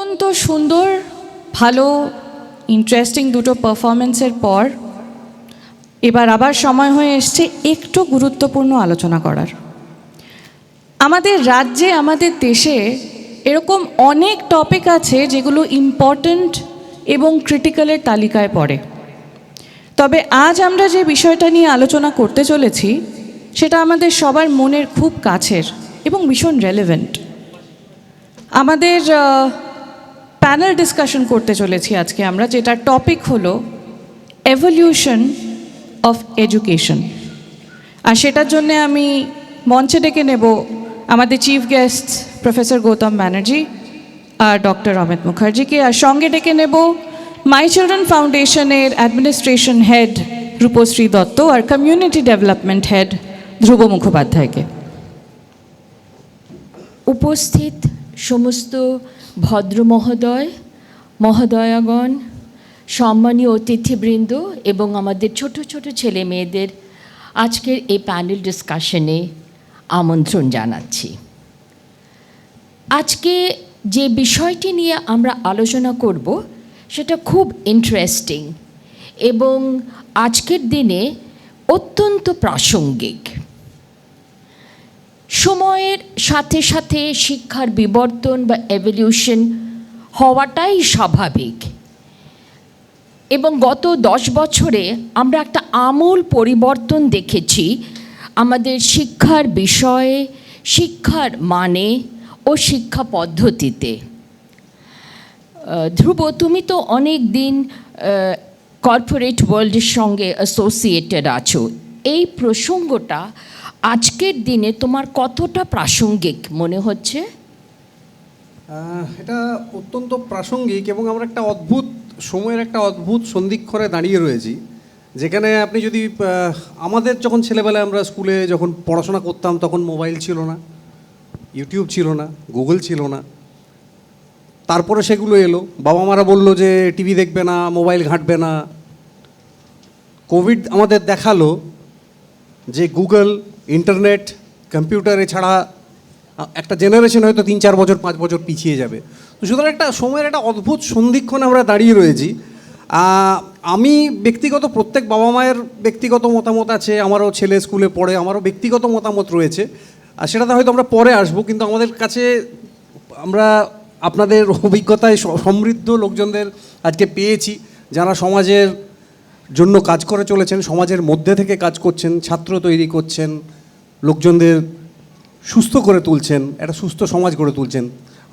অত্যন্ত সুন্দর, ভালো, ইন্টারেস্টিং দুটো পারফরমেন্সের পর এবার আবার সময় হয়ে এসছে একটু গুরুত্বপূর্ণ আলোচনা করার। আমাদের রাজ্যে, আমাদের দেশে এরকম অনেক টপিক আছে যেগুলো ইম্পর্ট্যান্ট এবং ক্রিটিক্যালের তালিকায় পড়ে। তবে আজ আমরা যে বিষয়টা নিয়ে আলোচনা করতে চলেছি সেটা আমাদের সবার মনের খুব কাছের এবং ভীষণ রেলেভেন্ট। আমাদের প্যানেল ডিসকাশন করতে চলেছি আজকে আমরা, যেটার টপিক হলো এভলিউশন অফ এডুকেশন। আর সেটার জন্য আমি মঞ্চে ডেকে নেব আমাদের chief guest professor Gautam Banerjee আর ডক্টর অমিত মুখার্জিকে, আর সঙ্গে ডেকে নেব মাই চিলড্রেন ফাউন্ডেশনের অ্যাডমিনিস্ট্রেশন হেড রূপশ্রী দত্ত আর কমিউনিটি ডেভেলপমেন্ট হেড ধ্রুব মুখোপাধ্যায়কে। উপস্থিত সমস্ত ভদ্র মহোদয়াগণ, সম্মানীয় অতিথিবৃন্দ এবং আমাদের ছোট ছোট ছেলে মেয়েদের আজকের এই প্যানেল ডিসকাশনে আমন্ত্রণ জানাচ্ছি। আজকে যে বিষয়টি নিয়ে আমরা আলোচনা করব সেটা খুব ইন্টারেস্টিং এবং আজকের দিনে অত্যন্ত প্রাসঙ্গিক। সময়ের সাথে সাথে শিক্ষার বিবর্তন বা এভলিউশন হওয়াটাই স্বাভাবিক এবং গত 10 বছরে আমরা একটা আমূল পরিবর্তন দেখেছি আমাদের শিক্ষার বিষয়ে, শিক্ষার মানে ও শিক্ষা পদ্ধতিতে। ধ্রুব, তুমি তো অনেক দিন কর্পোরেট ওয়ার্ল্ডের সঙ্গে অ্যাসোসিয়েটেড আছো। এই প্রসঙ্গটা আজকের দিনে তোমার কতটা প্রাসঙ্গিক মনে হচ্ছে? এটা অত্যন্ত প্রাসঙ্গিক এবং আমরা একটা অদ্ভুত সময়ের একটা অদ্ভুত সন্ধিক্ষণে দাঁড়িয়ে রয়েছি, যেখানে আপনি যদি আমাদের যখন ছেলেবেলায় আমরা স্কুলে যখন পড়াশোনা করতাম তখন মোবাইল ছিল না, ইউটিউব ছিল না, গুগল ছিল না। তারপরে সেগুলো এলো, বাবা মারা বললো যে টিভি দেখবে না, মোবাইল ঘাঁটবে না। কোভিড আমাদের দেখালো যে গুগল, ইন্টারনেট, কম্পিউটার এছাড়া একটা জেনারেশন হয়তো 3-4 বছর 5 বছর পিছিয়ে যাবে। তো সুতরাং একটা সময়ের একটা অদ্ভুত সন্ধিক্ষণে আমরা দাঁড়িয়ে রয়েছি। আমি ব্যক্তিগত, প্রত্যেক বাবা মায়ের ব্যক্তিগত মতামত আছে, আমারও ছেলে স্কুলে পড়ে, আমারও ব্যক্তিগত মতামত রয়েছে, আর সেটাতে হয়তো আমরা পরে আসবো। কিন্তু আমাদের কাছে আমরা আপনাদের অভিজ্ঞতায় সমৃদ্ধ লোকজনদের আজকে পেয়েছি, যারা সমাজের জন্য কাজ করে চলেছেন, সমাজের মধ্যে থেকে কাজ করছেন, ছাত্র তৈরি করছেন, লোকজনদের সুস্থ করে তুলছেন, একটা সুস্থ সমাজ গড়ে তুলছেন।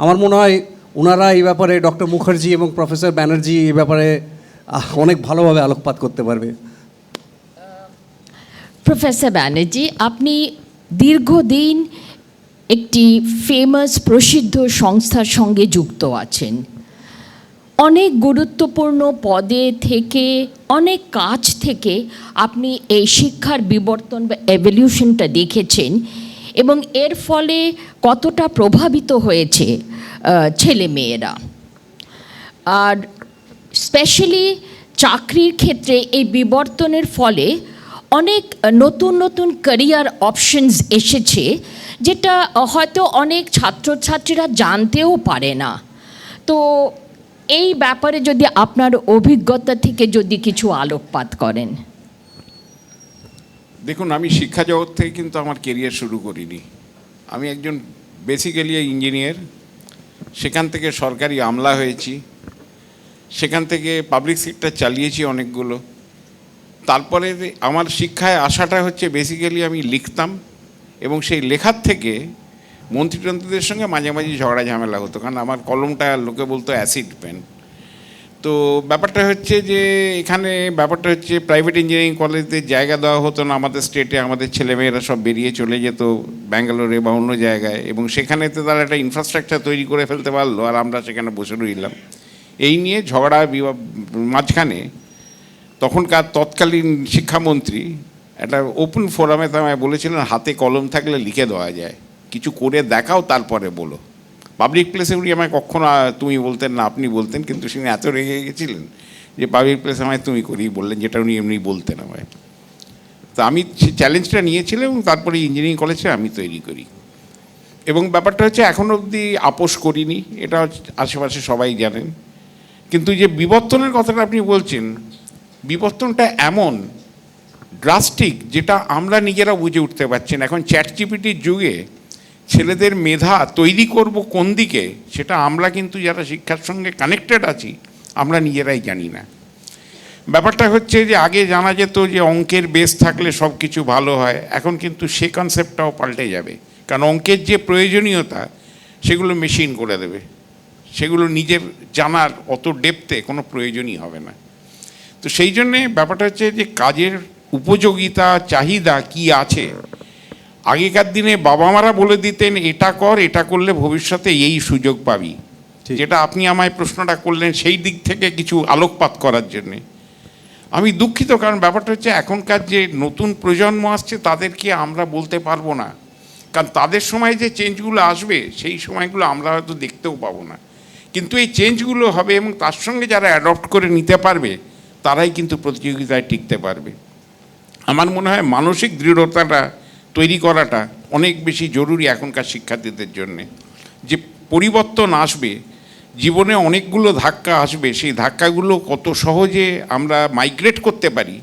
আমার মনে হয় ওনারা এই ব্যাপারে, ডক্টর মুখার্জি এবং প্রফেসর ব্যানার্জি এই ব্যাপারে অনেক ভালোভাবে আলোকপাত করতে পারবে। প্রফেসর ব্যানার্জি, আপনি দীর্ঘদিন একটি ফেমাস প্রসিদ্ধ সংস্থার সঙ্গে যুক্ত আছেন। অনেক গুরুত্বপূর্ণ পদে থেকে, অনেক কাজ থেকে আপনি এই শিক্ষার বিবর্তন বা এভলিউশনটা দেখেছেন এবং এর ফলে কতটা প্রভাবিত হয়েছে ছেলে মেয়েরা। আর স্পেশালি চাকরির ক্ষেত্রে এই বিবর্তনের ফলে অনেক নতুন নতুন ক্যারিয়ার অপশনস এসেছে, যেটা হয়তো অনেক ছাত্রছাত্রীরা জানতেও পারে না। তো এই ব্যাপারে যদি আপনার অভিজ্ঞতা থেকে যদি কিছু আলোকপাত করেন। দেখুন, আমি শিক্ষা জগৎ থেকে কিন্তু আমার কেরিয়ার শুরু করিনি। আমি একজন বেসিক্যালি ইঞ্জিনিয়ার, সেখান থেকে সরকারি আমলা হয়েছি, সেখান থেকে পাবলিক সেক্টর চালিয়েছি অনেকগুলো। তারপরে আমার শিক্ষায় আসাটা হচ্ছে বেসিক্যালি আমি লিখতাম এবং সেই লেখার থেকে মন্ত্রীতন্ত্রীদের সঙ্গে মাঝে মাঝে ঝগড়া ঝামেলা হতো, কারণ আমার কলমটা লোকে বলতো অ্যাসিড পেন। তো ব্যাপারটা হচ্ছে যে এখানে ব্যাপারটা হচ্ছে প্রাইভেট ইঞ্জিনিয়ারিং কলেজে জায়গা দেওয়া হতো না আমাদের স্টেটে। আমাদের ছেলেমেয়েরা সব বেরিয়ে চলে যেত ব্যাঙ্গালোরে বা অন্য জায়গায়, এবং সেখানে তো তারা একটা ইনফ্রাস্ট্রাকচার তৈরি করে ফেলতে পারলো আর আমরা সেখানে বসে রইলাম। এই নিয়ে ঝগড়া মাঝখানে তখনকার তৎকালীন শিক্ষামন্ত্রী একটা ওপেন ফোরামে আমায় বলেছিলেন, হাতে কলম থাকলে লিখে দেওয়া যায়, কিছু করে দেখাও তারপরে বলো। পাবলিক প্লেসে উনি আমায় কখনো তুমি বলতেন না, আপনি বলতেন, কিন্তু তিনি এত রেগে গেছিলেন যে পাবলিক প্লেসে আমায় তুমি করেই বললেন, যেটা উনি এমনি বলতেন আমায়। তো আমি চ্যালেঞ্জটা নিয়েছিলাম এবং তারপরে ইঞ্জিনিয়ারিং কলেজে আমি তৈরি করি। এবং ব্যাপারটা হচ্ছে এখনও অবধি আপোষ করিনি, এটা আশেপাশে সবাই জানেন। কিন্তু যে বিবর্তনের কথাটা আপনি বলছেন, বিবর্তনটা এমন ড্রাস্টিক যেটা আমরা নিজেরা বুঝে উঠতে পারছি না। এখন চ্যাটজিপিটির যুগে ছেলেদের মেধা তৈরি করব কোন দিকে, সেটা আমরা কিন্তু যারা শিক্ষার সঙ্গে কানেক্টেড আছি আমরা নিজেরাই জানি না। ব্যাপারটা হচ্ছে যে আগে জানা যেত যে অঙ্কের বেস থাকলে সব কিছু ভালো হয়, এখন কিন্তু সে কনসেপ্টটাও পাল্টে যাবে। কারণ অঙ্কের যে প্রয়োজনীয়তা সেগুলো মেশিন করে দেবে, সেগুলো নিজের জানার অত ডেপথে কোনো প্রয়োজনই হবে না। তো সেই জন্যে ব্যাপারটা হচ্ছে যে কাজের উপযোগিতা চাহিদা কি আছে। আগেকার দিনে বাবা মারা বলে দিতেন এটা কর, এটা করলে ভবিষ্যতে এই সুযোগ পাবি, যেটা আপনি আমায় প্রশ্নটা করলেন সেই দিক থেকে কিছু আলোকপাত করার জন্যে আমি দুঃখিত। কারণ ব্যাপারটা হচ্ছে এখনকার যে নতুন প্রজন্ম আসছে তাদেরকে আমরা বলতে পারবো না, কারণ তাদের সময় যে চেঞ্জগুলো আসবে সেই সময়গুলো আমরা হয়তো দেখতেও পাবো না। কিন্তু এই চেঞ্জগুলো হবে এবং তার সঙ্গে যারা অ্যাডপ্ট করে নিতে পারবে তারাই কিন্তু প্রতিযোগিতায় টিকতে পারবে। আমার মনে হয় মানসিক দৃঢ়তাটা তৈরি করাটা অনেক বেশি জরুরি এখনকার শিক্ষার্থীদের জন্যে। যে পরিবর্তন আসবে, জীবনে অনেকগুলো ধাক্কা আসবে, সেই ধাক্কাগুলো কত সহজে আমরা মাইগ্রেট করতে পারি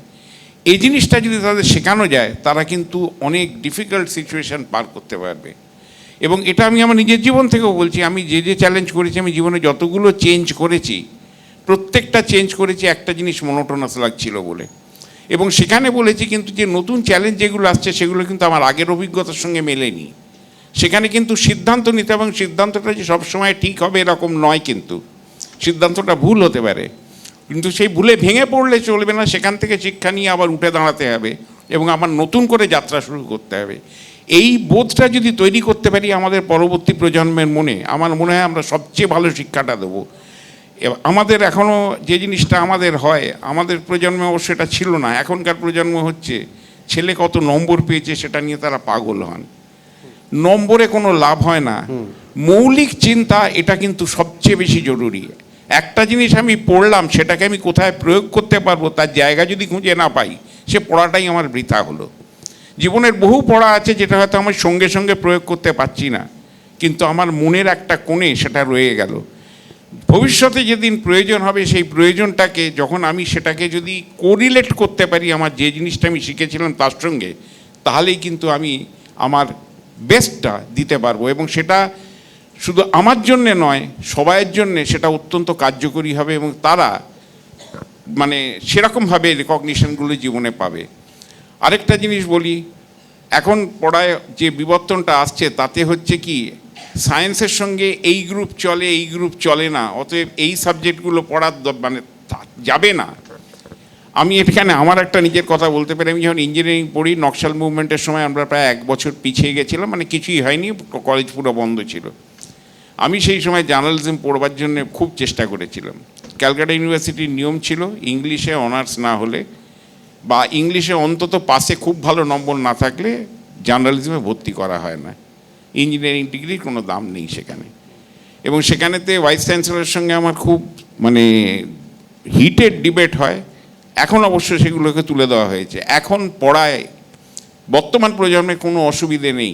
এই জিনিসটা যদি তাদের শেখানো যায়, তারা কিন্তু অনেক ডিফিকাল্ট সিচুয়েশান পার করতে পারবে। এবং এটা আমি আমার নিজের জীবন থেকেও বলছি, আমি যে যে চ্যালেঞ্জ করেছি, আমি জীবনে যতগুলো চেঞ্জ করেছি প্রত্যেকটা চেঞ্জ করেছি একটা জিনিস মোনোটোনাস লাগছিল বলে। এবং সেখানে বলেছি কিন্তু যে নতুন চ্যালেঞ্জ যেগুলো আসছে সেগুলো কিন্তু আমার আগের অভিজ্ঞতার সঙ্গে মেলেনি। সেখানে কিন্তু সিদ্ধান্ত নিতে, এবং সিদ্ধান্তটা যে সবসময় ঠিক হবে এরকম নয়, কিন্তু সিদ্ধান্তটা ভুল হতে পারে, কিন্তু সেই ভুলে ভেঙে পড়লে চলবে না। সেখান থেকে শিক্ষা নিয়ে আবার উঠে দাঁড়াতে হবে এবং আবার নতুন করে যাত্রা শুরু করতে হবে। এই বোধটা যদি তৈরি করতে পারি আমাদের পরবর্তী প্রজন্মের মনে, আমার মনে হয় আমরা সবচেয়ে ভালো শিক্ষাটা দেবো। আমাদের এখনও যে জিনিসটা আমাদের হয়, আমাদের প্রজন্মে অবশ্য সেটা ছিল না। এখনকার প্রজন্ম হচ্ছে ছেলে কত নম্বর পেয়েছে সেটা নিয়ে তারা পাগল হন। নম্বরে কোনো লাভ হয় না, মৌলিক চিন্তা এটা কিন্তু সবচেয়ে বেশি জরুরি। একটা জিনিস আমি পড়লাম, সেটাকে আমি কোথায় প্রয়োগ করতে পারবো তার জায়গা যদি খুঁজে না পাই, সে পড়াটাই আমার বৃথা হলো। জীবনের বহু পড়া আছে যেটা হয়তো আমার সঙ্গে সঙ্গে প্রয়োগ করতে পারছি না, কিন্তু আমার মনের একটা কোণে সেটা রয়ে গেল। ভবিষ্যতে যেদিন প্রয়োজন হবে সেই প্রয়োজনটাকে যখন আমি সেটাকে যদি কোরিলেট করতে পারি আমার যে জিনিসটা আমি শিখেছিলাম তার সঙ্গে, তাহলেই কিন্তু আমি আমার বেস্টটা দিতে পারবো। এবং সেটা শুধু আমার জন্যে নয়, সবাইয়ের জন্যে সেটা অত্যন্ত কার্যকরী হবে এবং তারা মানে সেরকমভাবে রেকগনিশনগুলো জীবনে পাবে। আরেকটা জিনিস বলি, এখন পড়ায় যে বিবর্তনটা আসছে তাতে হচ্ছে কি সায়েন্সের সঙ্গে এই গ্রুপ চলে, এই গ্রুপ চলে না, অতএব এই সাবজেক্টগুলো পড়ার মানে যাবে না। আমি এখানে আমার একটা নিজের কথা বলতে পারি। আমি যখন ইঞ্জিনিয়ারিং পড়ি, নকশাল মুভমেন্টের সময় আমরা প্রায় 1 বছর পিছিয়ে গেছিলাম, মানে কিছুই হয়নি, কলেজ পুরো বন্ধ ছিল। আমি সেই সময় জার্নালিজম পড়বার জন্য খুব চেষ্টা করেছিলাম। ক্যালকাটা ইউনিভার্সিটির নিয়ম ছিল ইংলিশে অনার্স না হলে বা ইংলিশে অন্তত পাসে খুব ভালো নম্বর না থাকলে জার্নালিজমে ভর্তি করা হয় না। ইঞ্জিনিয়ারিং ডিগ্রির কোনো দাম নেই সেখানে। এবং সেখানেতে ভাইস চ্যান্সেলরের সঙ্গে আমার খুব মানে হিটেড ডিবেট হয়। এখন অবশ্য সেগুলোকে তুলে দেওয়া হয়েছে। এখন পড়ায় বর্তমান প্রজন্মে কোনো অসুবিধে নেই।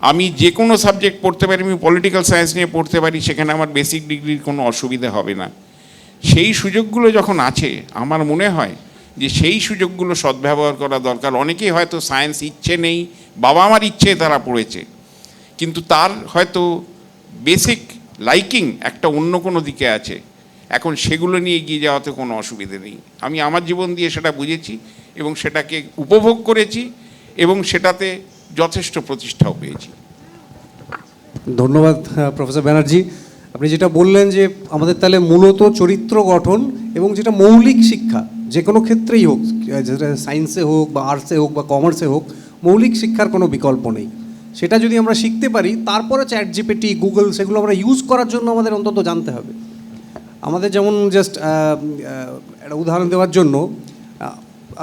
আমি যে কোনো সাবজেক্ট পড়তে পারি, আমি পলিটিক্যাল সায়েন্স নিয়ে পড়তে পারি, সেখানে আমার বেসিক ডিগ্রির কোনো অসুবিধা হবে না। সেই সুযোগগুলো যখন আছে, আমার মনে হয় যে সেই সুযোগগুলো সদ্ব্যবহার করা দরকার। অনেকেই হয়তো সায়েন্স ইচ্ছে নেই, বাবা আমার ইচ্ছে তারা পড়েছে, কিন্তু তার হয়তো বেসিক লাইকিং একটা অন্য কোনো দিকে আছে। এখন সেগুলো নিয়ে এগিয়ে যাওয়াতে কোনো অসুবিধে নেই। আমি আমার জীবন দিয়ে সেটা বুঝেছি এবং সেটাকে উপভোগ করেছি এবং সেটাতে যথেষ্ট প্রতিষ্ঠাও পেয়েছি। ধন্যবাদ প্রফেসর ব্যানার্জি। আপনি যেটা বললেন যে আমাদের তাহলে মূলত চরিত্র গঠন এবং যেটা মৌলিক শিক্ষা যে কোনো ক্ষেত্রেই হোক, যেটা সায়েন্সে হোক বা আর্টসে হোক বা কমার্সে হোক, মৌলিক শিক্ষার কোনো বিকল্প নেই। সেটা যদি আমরা শিখতে পারি, তারপরে চ্যাটজিপিটি, গুগল, সেগুলো আমরা ইউজ করার জন্য আমাদের অন্তত জানতে হবে। আমাদের যেমন জাস্ট একটা উদাহরণ দেওয়ার জন্য,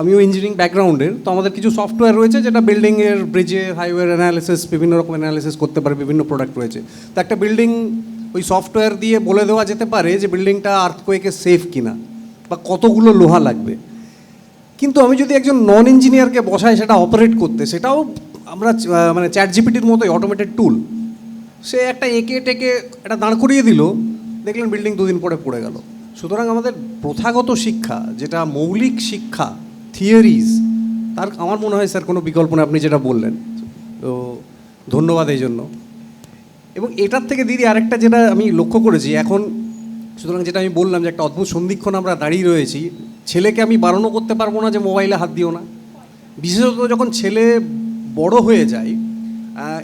আমিও ইঞ্জিনিয়ারিং ব্যাকগ্রাউন্ডের, তো আমাদের কিছু সফটওয়্যার রয়েছে যেটা বিল্ডিংয়ের, ব্রিজে, হাইওয়ে অ্যানালিসিস, বিভিন্ন রকম অ্যানালিসিস করতে পারে, বিভিন্ন প্রোডাক্ট রয়েছে। তো একটা বিল্ডিং ওই সফটওয়্যার দিয়ে বলে দেওয়া যেতে পারে যে বিল্ডিংটা আর্থকোয়েকে সেফ কিনা বা কতগুলো লোহা লাগবে। কিন্তু আমি যদি একজন নন ইঞ্জিনিয়ারকে বসাই সেটা অপারেট করতে, সেটাও আমরা মানে চ্যাটজিপিটির মতোই অটোমেটেড টুল, সে একটা এঁকে টেকে একটা দাঁড় করিয়ে দিল, দেখলেন বিল্ডিং 2 দিন পরে পড়ে গেল। সুতরাং আমাদের প্রথাগত শিক্ষা, যেটা মৌলিক শিক্ষা, থিওরিজ, তার আমার মনে হয় স্যার কোনো বিকল্প নেই, আপনি যেটা বললেন। তো ধন্যবাদ এই জন্য। এবং এটার থেকে দিদি আরেকটা যেটা আমি লক্ষ্য করেছি এখন, সুতরাং যেটা আমি বললাম যে একটা অদ্ভুত সন্ধিক্ষণ আমরা দাঁড়িয়ে রয়েছি, ছেলেকে আমি বারণও করতে পারবো না যে মোবাইলে হাত দিও না। বিশেষত যখন ছেলে বড় হয়ে যায়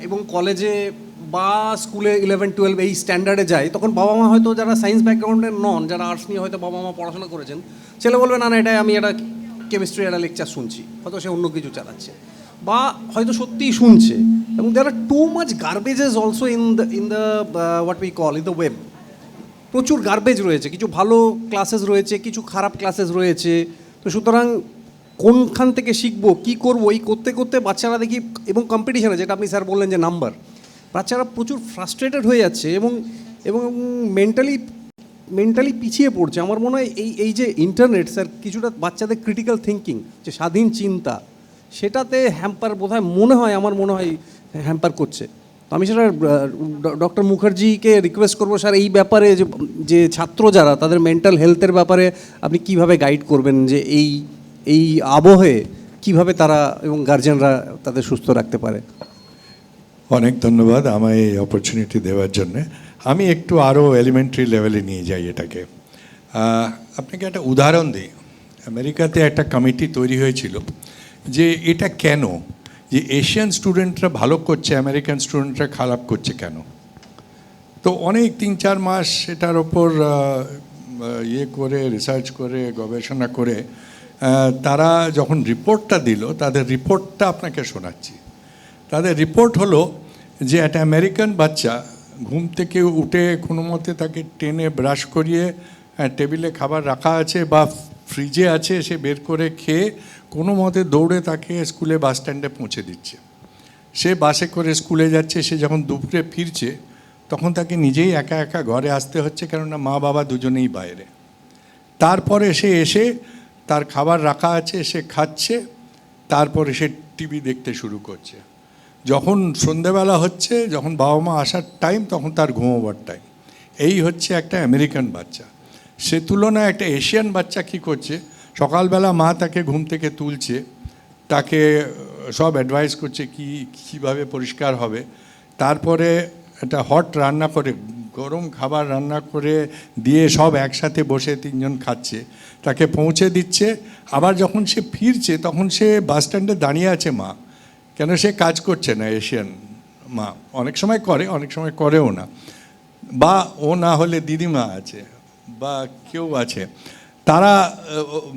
এবং কলেজে বা স্কুলে 11-12 এই স্ট্যান্ডার্ডে যায়, তখন বাবা মা হয়তো যারা সায়েন্স ব্যাকগ্রাউন্ডের নন, যারা আর্টস নিয়ে হয়তো বাবা মা পড়াশোনা করেছেন, ছেলে বলবে না না এটা আমি একটা কেমিস্ট্রি একটা লেকচার শুনছি, হয়তো সে অন্য কিছু চালাচ্ছে বা হয়তো সত্যিই শুনছে। এবং there are too much garbages also in the what we call in the web. প্রচুর গার্বেজ রয়েছে, কিছু ভালো ক্লাসেস রয়েছে, কিছু খারাপ ক্লাসেস রয়েছে। তো সুতরাং কোনখান থেকে শিখবো, কী করবো, এই করতে করতে বাচ্চারা দেখি, এবং কম্পিটিশানে যেটা আপনি স্যার বললেন যে নাম্বার, বাচ্চারা প্রচুর ফ্রাস্ট্রেটেড হয়ে যাচ্ছে এবং এবং মেন্টালি পিছিয়ে পড়ছে। আমার মনে হয় এই যে ইন্টারনেট স্যার কিছুটা বাচ্চাদের ক্রিটিক্যাল থিঙ্কিং, যে স্বাধীন চিন্তা, সেটাতে হ্যাম্পার বোধহয় আমার মনে হয় হ্যাম্পার করছে। তো আমি সেটা ডক্টর মুখার্জিকে রিকোয়েস্ট করবো স্যার এই ব্যাপারে, যে ছাত্র যারা তাদের মেন্টাল হেলথের ব্যাপারে আপনি কিভাবে গাইড করবেন, যে এই আবহে কিভাবে তারা এবং গার্জেনরা তাদের সুস্থ রাখতে পারে। অনেক ধন্যবাদ আমায় এই অপরচুনিটি দেওয়ার জন্যে। আমি একটু আরও এলিমেন্টারি লেভেলে নিয়ে যাই এটাকে। আপনাকে একটা উদাহরণ দিই। আমেরিকাতে একটা কমিটি তৈরি হয়েছিল যে এটা কেন, যে এশিয়ান স্টুডেন্টরা ভালো করছে, আমেরিকান স্টুডেন্টরা খারাপ করছে কেন। তো অনেক 3-4 মাস এটার ওপর করে রিসার্চ করে গবেষণা করে তারা যখন রিপোর্টটা দিল, তাদের রিপোর্টটা আপনাকে শোনাচ্ছি। তাদের রিপোর্ট হলো যে একটা আমেরিকান বাচ্চা ঘুম থেকে উঠে কোনো মতে তাকে টেনে ব্রাশ করিয়ে টেবিলে খাবার রাখা আছে বা ফ্রিজে আছে, সে বের করে খেয়ে কোনো মতে দৌড়ে তাকে স্কুলে বাস স্ট্যান্ডে পৌঁছে দিচ্ছে। সে বাসে করে স্কুলে যাচ্ছে, সে যখন দুপুরে ফিরছে তখন তাকে নিজেই একা একা ঘরে আসতে হচ্ছে, কেননা মা বাবা দুজনেই বাইরে। তারপরে সে এসে তার খাবার রাখা আছে, সে খাচ্ছে, তারপরে সে টিভি দেখতে শুরু করছে। যখন সন্ধেবেলা হচ্ছে, যখন বাবা মা আসার টাইম, তখন তার ঘুমোবার টাইম। এই হচ্ছে একটা আমেরিকান বাচ্চা। সে তুলনায় একটা এশিয়ান বাচ্চা কী করছে, সকালবেলা মা তাকে ঘুম থেকে তুলছে, তাকে সব অ্যাডভাইস করছে কীভাবে পরিষ্কার হবে, তারপরে একটা হট রান্না করে, গরম খাবার রান্না করে দিয়ে সব একসাথে বসে 3 জন খাচ্ছে, তাকে পৌঁছে দিচ্ছে। আবার যখন সে ফিরছে তখন সে বাস স্ট্যান্ডে দাঁড়িয়ে আছে মা, কেন সে কাজ করছে না। এশিয়ান মা অনেক সময় করে, অনেক সময় করেও না, বা ও না হলে দিদিমা আছে বা কেউ আছে, তারা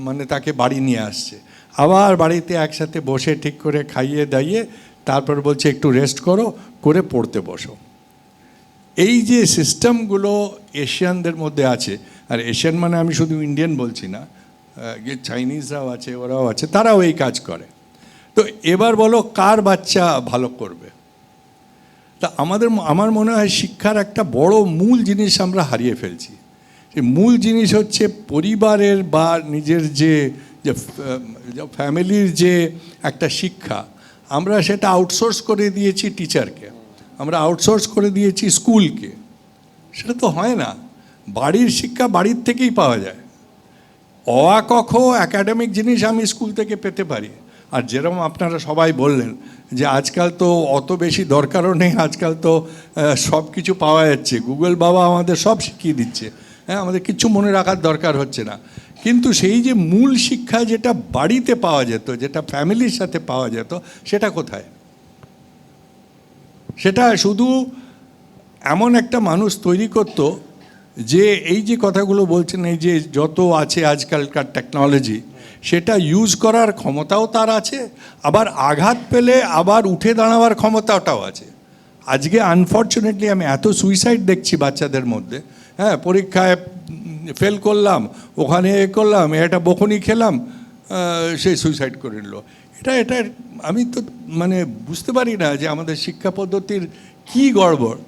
মানে তাকে বাড়ি নিয়ে আসছে, আবার বাড়িতে একসাথে বসে ঠিক করে খাইয়ে দাইয়ে তারপর বলছে একটু রেস্ট করো, করে পড়তে বসো। এই যে সিস্টেমগুলো এশিয়ানদের মধ্যে আছে, আর এশিয়ান মানে আমি শুধু ইন্ডিয়ান বলছি না, চাইনিজরাও আছে, ওরাও আছে, তারাও এই কাজ করে। তো এবার বলো কার বাচ্চা ভালো করবে? তা আমার মনে হয় শিক্ষার একটা বড় মূল জিনিস আমরা হারিয়ে ফেলছি। সেই মূল জিনিস হচ্ছে পরিবারের বা নিজের যে ফ্যামিলির যে একটা শিক্ষা, আমরা সেটা আউটসোর্স করে দিয়েছি টিচারকে, আমরা আউটসোর্স করে দিয়েছি স্কুলকে। সেটা তো হয় না। বাড়ির শিক্ষা বাড়ির থেকেই পাওয়া যায়। অ আ ক খ একাডেমিক জিনিস আমি স্কুল থেকে পেতে পারি। আর যেরকম আপনারা সবাই বললেন যে আজকাল তো অত বেশি দরকারও নেই, আজকাল তো সব কিছু পাওয়া যাচ্ছে, গুগল বাবা আমাদের সব শিখিয়ে দিচ্ছে, হ্যাঁ, আমাদের কিছু মনে রাখার দরকার হচ্ছে না। কিন্তু সেই যে মূল শিক্ষা যেটা বাড়িতে পাওয়া যেত, যেটা ফ্যামিলির সাথে পাওয়া যেত, সেটা কোথায়? সেটা শুধু এমন একটা মানুষ তৈরি করতো যে এই যে কথাগুলো বলছেন, এই যে যত আছে আজকালকার টেকনোলজি, সেটা ইউজ করার ক্ষমতাও তার আছে, আবার আঘাত পেলে আবার উঠে দাঁড়াবার ক্ষমতাটাও আছে। আজকে আনফর্চুনেটলি আমি এত সুইসাইড দেখছি বাচ্চাদের মধ্যে। হ্যাঁ, পরীক্ষায় ফেল করলাম, ওখানে করলাম, একটা বকুনি খেলাম, সে সুইসাইড করে নিল। এটা আমি তো মানে বুঝতে পারি না যে আমাদের শিক্ষা পদ্ধতির কী গড়বড়,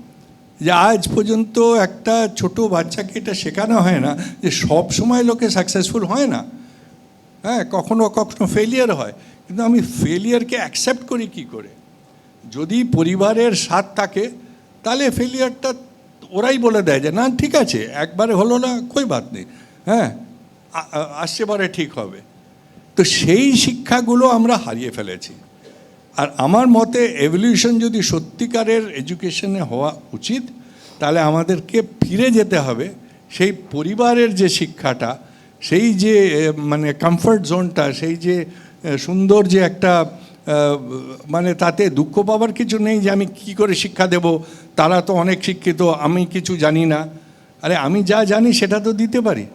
যে আজ পর্যন্ত একটা ছোট বাচ্চাকে এটা শেখানো হয় না যে সব সময় লোকে সাকসেসফুল হয় না। হ্যাঁ, কখনো কখনো ফেলিয়ার হয়, কিন্তু আমি ফেলিয়ারকে অ্যাকসেপ্ট করি কী করে? যদি পরিবারের সাথ থাকে তাহলে ফেলিয়ারটা ওরাই বলে দেয় যে না ঠিক আছে, একবারে হলো না, কই বাত নেই, হ্যাঁ আসছে বারে ঠিক হবে। তো সেই শিক্ষাগুলো আমরা হারিয়ে ফেলেছি। আর আমার মতে এভলিউশন যদি সত্যিকারের এডুকেশনে হওয়া উচিত, তাহলে আমাদেরকে ফিরে যেতে হবে সেই পরিবারের যে শিক্ষাটা, সেই যে মানে কমফর্ট জোনটা, সেই যে সুন্দর যে একটা মানে তাতে দুঃখ পাওয়ার কিছু নেই যে আমি কি করে শিক্ষা দেব, তারা তো অনেক শিক্ষিত, আমি কিছু জানি না। আরে আমি যা জানি সেটা তো দিতে পারি।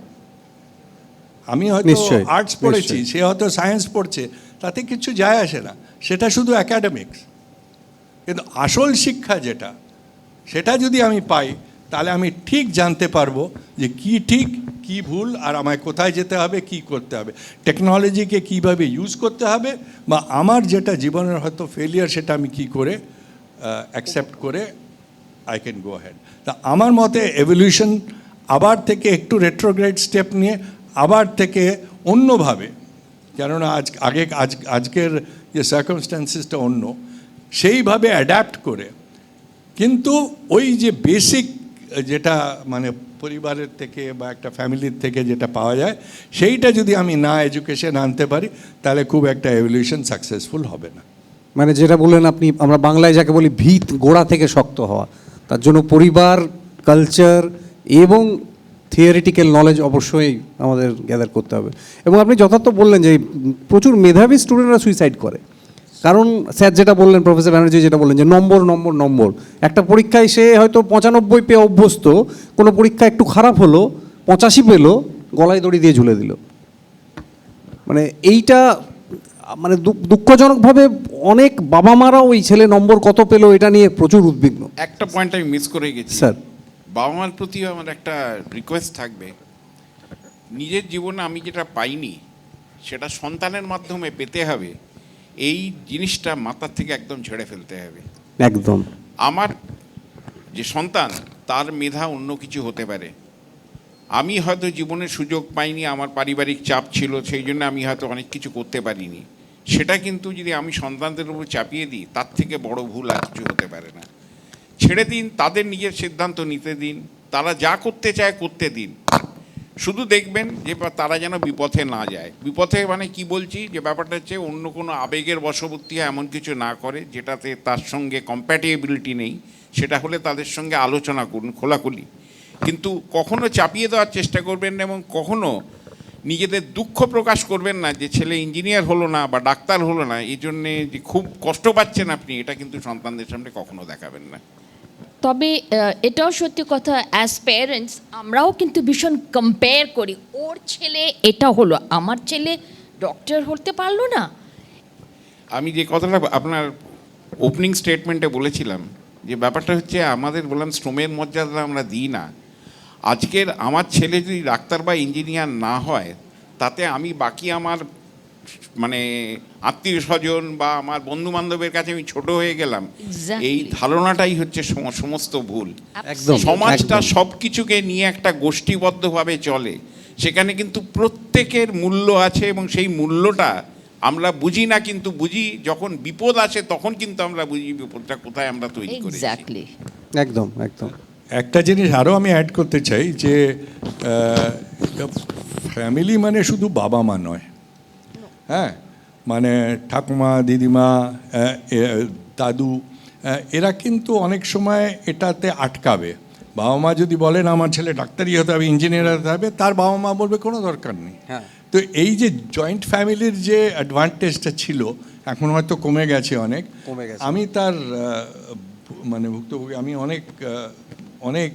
আমি হয়তো নিশ্চয়ই, আর্টস পড়েছি, নিশ্চয়ই। সে হয়তো সায়েন্স পড়ছে, তাতে কিছু যায় আসে না, সেটা শুধু অ্যাকাডেমিক্স। কিন্তু আসল শিক্ষা যেটা, সেটা যদি আমি পাই, তাহলে আমি ঠিক জানতে পারবো যে কি ঠিক কি ভুল, আর আমায় কোথায় যেতে হবে, কি করতে হবে, টেকনোলজিকে কীভাবে ইউজ করতে হবে, বা আমার যেটা জীবনের হয়তো ফেলিয়ার সেটা আমি কি করে অ্যাকসেপ্ট করে আই ক্যান গো হ্যাড। তা আমার মতে এভলিউশন আবার থেকে একটু রেট্রোগ্রেড স্টেপ নিয়ে আবার থেকে অন্যভাবে, কেননা আজকের যে সার্কামস্ট্যান্সেসটা অন্য, সেইভাবে অ্যাডাপ্ট করে, কিন্তু ওই যে বেসিক যেটা মানে পরিবারের থেকে বা একটা ফ্যামিলির থেকে যেটা পাওয়া যায়, সেইটা যদি আমি না এডুকেশন আনতে পারি, তাহলে খুব একটা এভলিউশন সাকসেসফুল হবে না। মানে যেটা বললেন আপনি, আমরা বাংলায় যাকে বলি ভিত গোড়া থেকে শক্ত হওয়া, তার জন্য পরিবার, কালচার এবং থিওরিটিক্যাল নলেজ অবশ্যই আমাদের গ্যাদার করতে হবে। এবং আপনি যথার্থ বললেন যে প্রচুর মেধাবী স্টুডেন্টরা সুইসাইড করে, কারণ স্যার যেটা বললেন, প্রফেসর ব্যানার্জি যেটা বললেন যে নম্বর নম্বর নম্বর, একটা পরীক্ষায় সে হয়তো 95 পেয়ে অভ্যস্ত, কোনো পরীক্ষা একটু খারাপ হলো, 85 পেলো, গলায় দড়ি দিয়ে ঝুলে দিল। মানে এইটা মানে দুঃখজনকভাবে অনেক বাবা মারা ওই ছেলে নম্বর কত পেলো এটা নিয়ে প্রচুর উদ্বিগ্ন। একটা পয়েন্ট আমি মিস করে গেছি স্যার। বাবা মার প্রতি আমার একটা রিকোয়েস্ট থাকবে, নিজের জীবনে আমি যেটা পাইনি সেটা সন্তানের মাধ্যমে পেতে হবে, এই জিনিসটা মাথার থেকে একদম ঝেড়ে ফেলতে হবে। একদম। আমার যে সন্তান, তার মেধা অন্য কিছু হতে পারে, আমি হয়তো জীবনে সুযোগ পাইনি, আমার পারিবারিক চাপ ছিল, সেই জন্য আমি হয়তো অনেক কিছু করতে পারিনি, সেটা কিন্তু যদি আমি সন্তানদের উপর চাপিয়ে দিই, তার থেকে বড় ভুল আর কিছু হতে পারে না। ছেড়ে দিন, তাদের নিজের সিদ্ধান্ত নিতে দিন, তারা যা করতে চায় করতে দিন, শুধু দেখবেন যে তারা যেন বিপথে না যায়। বিপথে মানে কি বলছি, যে ব্যাপারটা হচ্ছে অন্য কোনো আবেগের বশবর্তী এমন কিছু না করে যেটাতে তার সঙ্গে কম্প্যাটিবিলিটি নেই, সেটা হলে তাদের সঙ্গে আলোচনা করুন খোলাখুলি, কিন্তু কখনো চাপিয়ে দেওয়ার চেষ্টা করবেন না, এবং কখনো নিজেদের দুঃখ প্রকাশ করবেন না যে ছেলে ইঞ্জিনিয়ার হলো না বা ডাক্তার হলো না, এই জন্যে যে খুব কষ্ট পাচ্ছেন আপনি, এটা কিন্তু সন্তানদের সামনে কখনো দেখাবেন না। তবে এটাও সত্যি কথা, অ্যাজ প্যারেন্টস আমরাও কিন্তু ভীষণ কম্পেয়ার করি, ওর ছেলে এটা হলো, আমার ছেলে ডক্টর হতে পারলো না। আমি যে কথাটা আপনার ওপেনিং স্টেটমেন্টে বলেছিলাম, যে ব্যাপারটা হচ্ছে আমাদের বললাম শ্রমের মর্যাদা আমরা দিই না। আজকের আমার ছেলে যদি ডাক্তার বা ইঞ্জিনিয়ার না হয়, তাতে আমি বাকি আমার মানে আত্মীয় স্বজন বা আমার বন্ধু বান্ধবের কাছে আমি ছোট হয়ে গেলাম, Exactly. এই ধারণাটাই হচ্ছে সমস্ত ভুল। একদম। সমাজটা সব কিছুকে নিয়ে একটা গোষ্ঠীবদ্ধভাবে চলে, সেখানে কিন্তু প্রত্যেকের মূল্য আছে, এবং সেই মূল্যটা আমরা বুঝি না, কিন্তু বুঝি যখন বিপদ আসে তখন কিন্তু আমরা বুঝি বিপদটা কোথায় আমরা তৈরি করেছি। এক্স্যাক্টলি। একদম একদম। একটা জিনিস আরও আমি অ্যাড করতে চাই যে ফ্যামিলি মানে শুধু বাবা মা নয়, হ্যাঁ, মানে ঠাকুমা, দিদিমা, দাদু, এরা কিন্তু অনেক সময় এটাতে আটকাবে। বাবা মা যদি বলেন আমার ছেলে ডাক্তারই হতে হবে, ইঞ্জিনিয়ার হতে হবে, তার বাবা মা বলবে কোনো দরকার নেই। হ্যাঁ। তো এই যে জয়েন্ট ফ্যামিলির যে অ্যাডভান্টেজটা ছিল, এখন হয়তো কমে গেছে অনেক। কমে গেছে। আমি তার মানে ভুক্তভোগী, আমি অনেক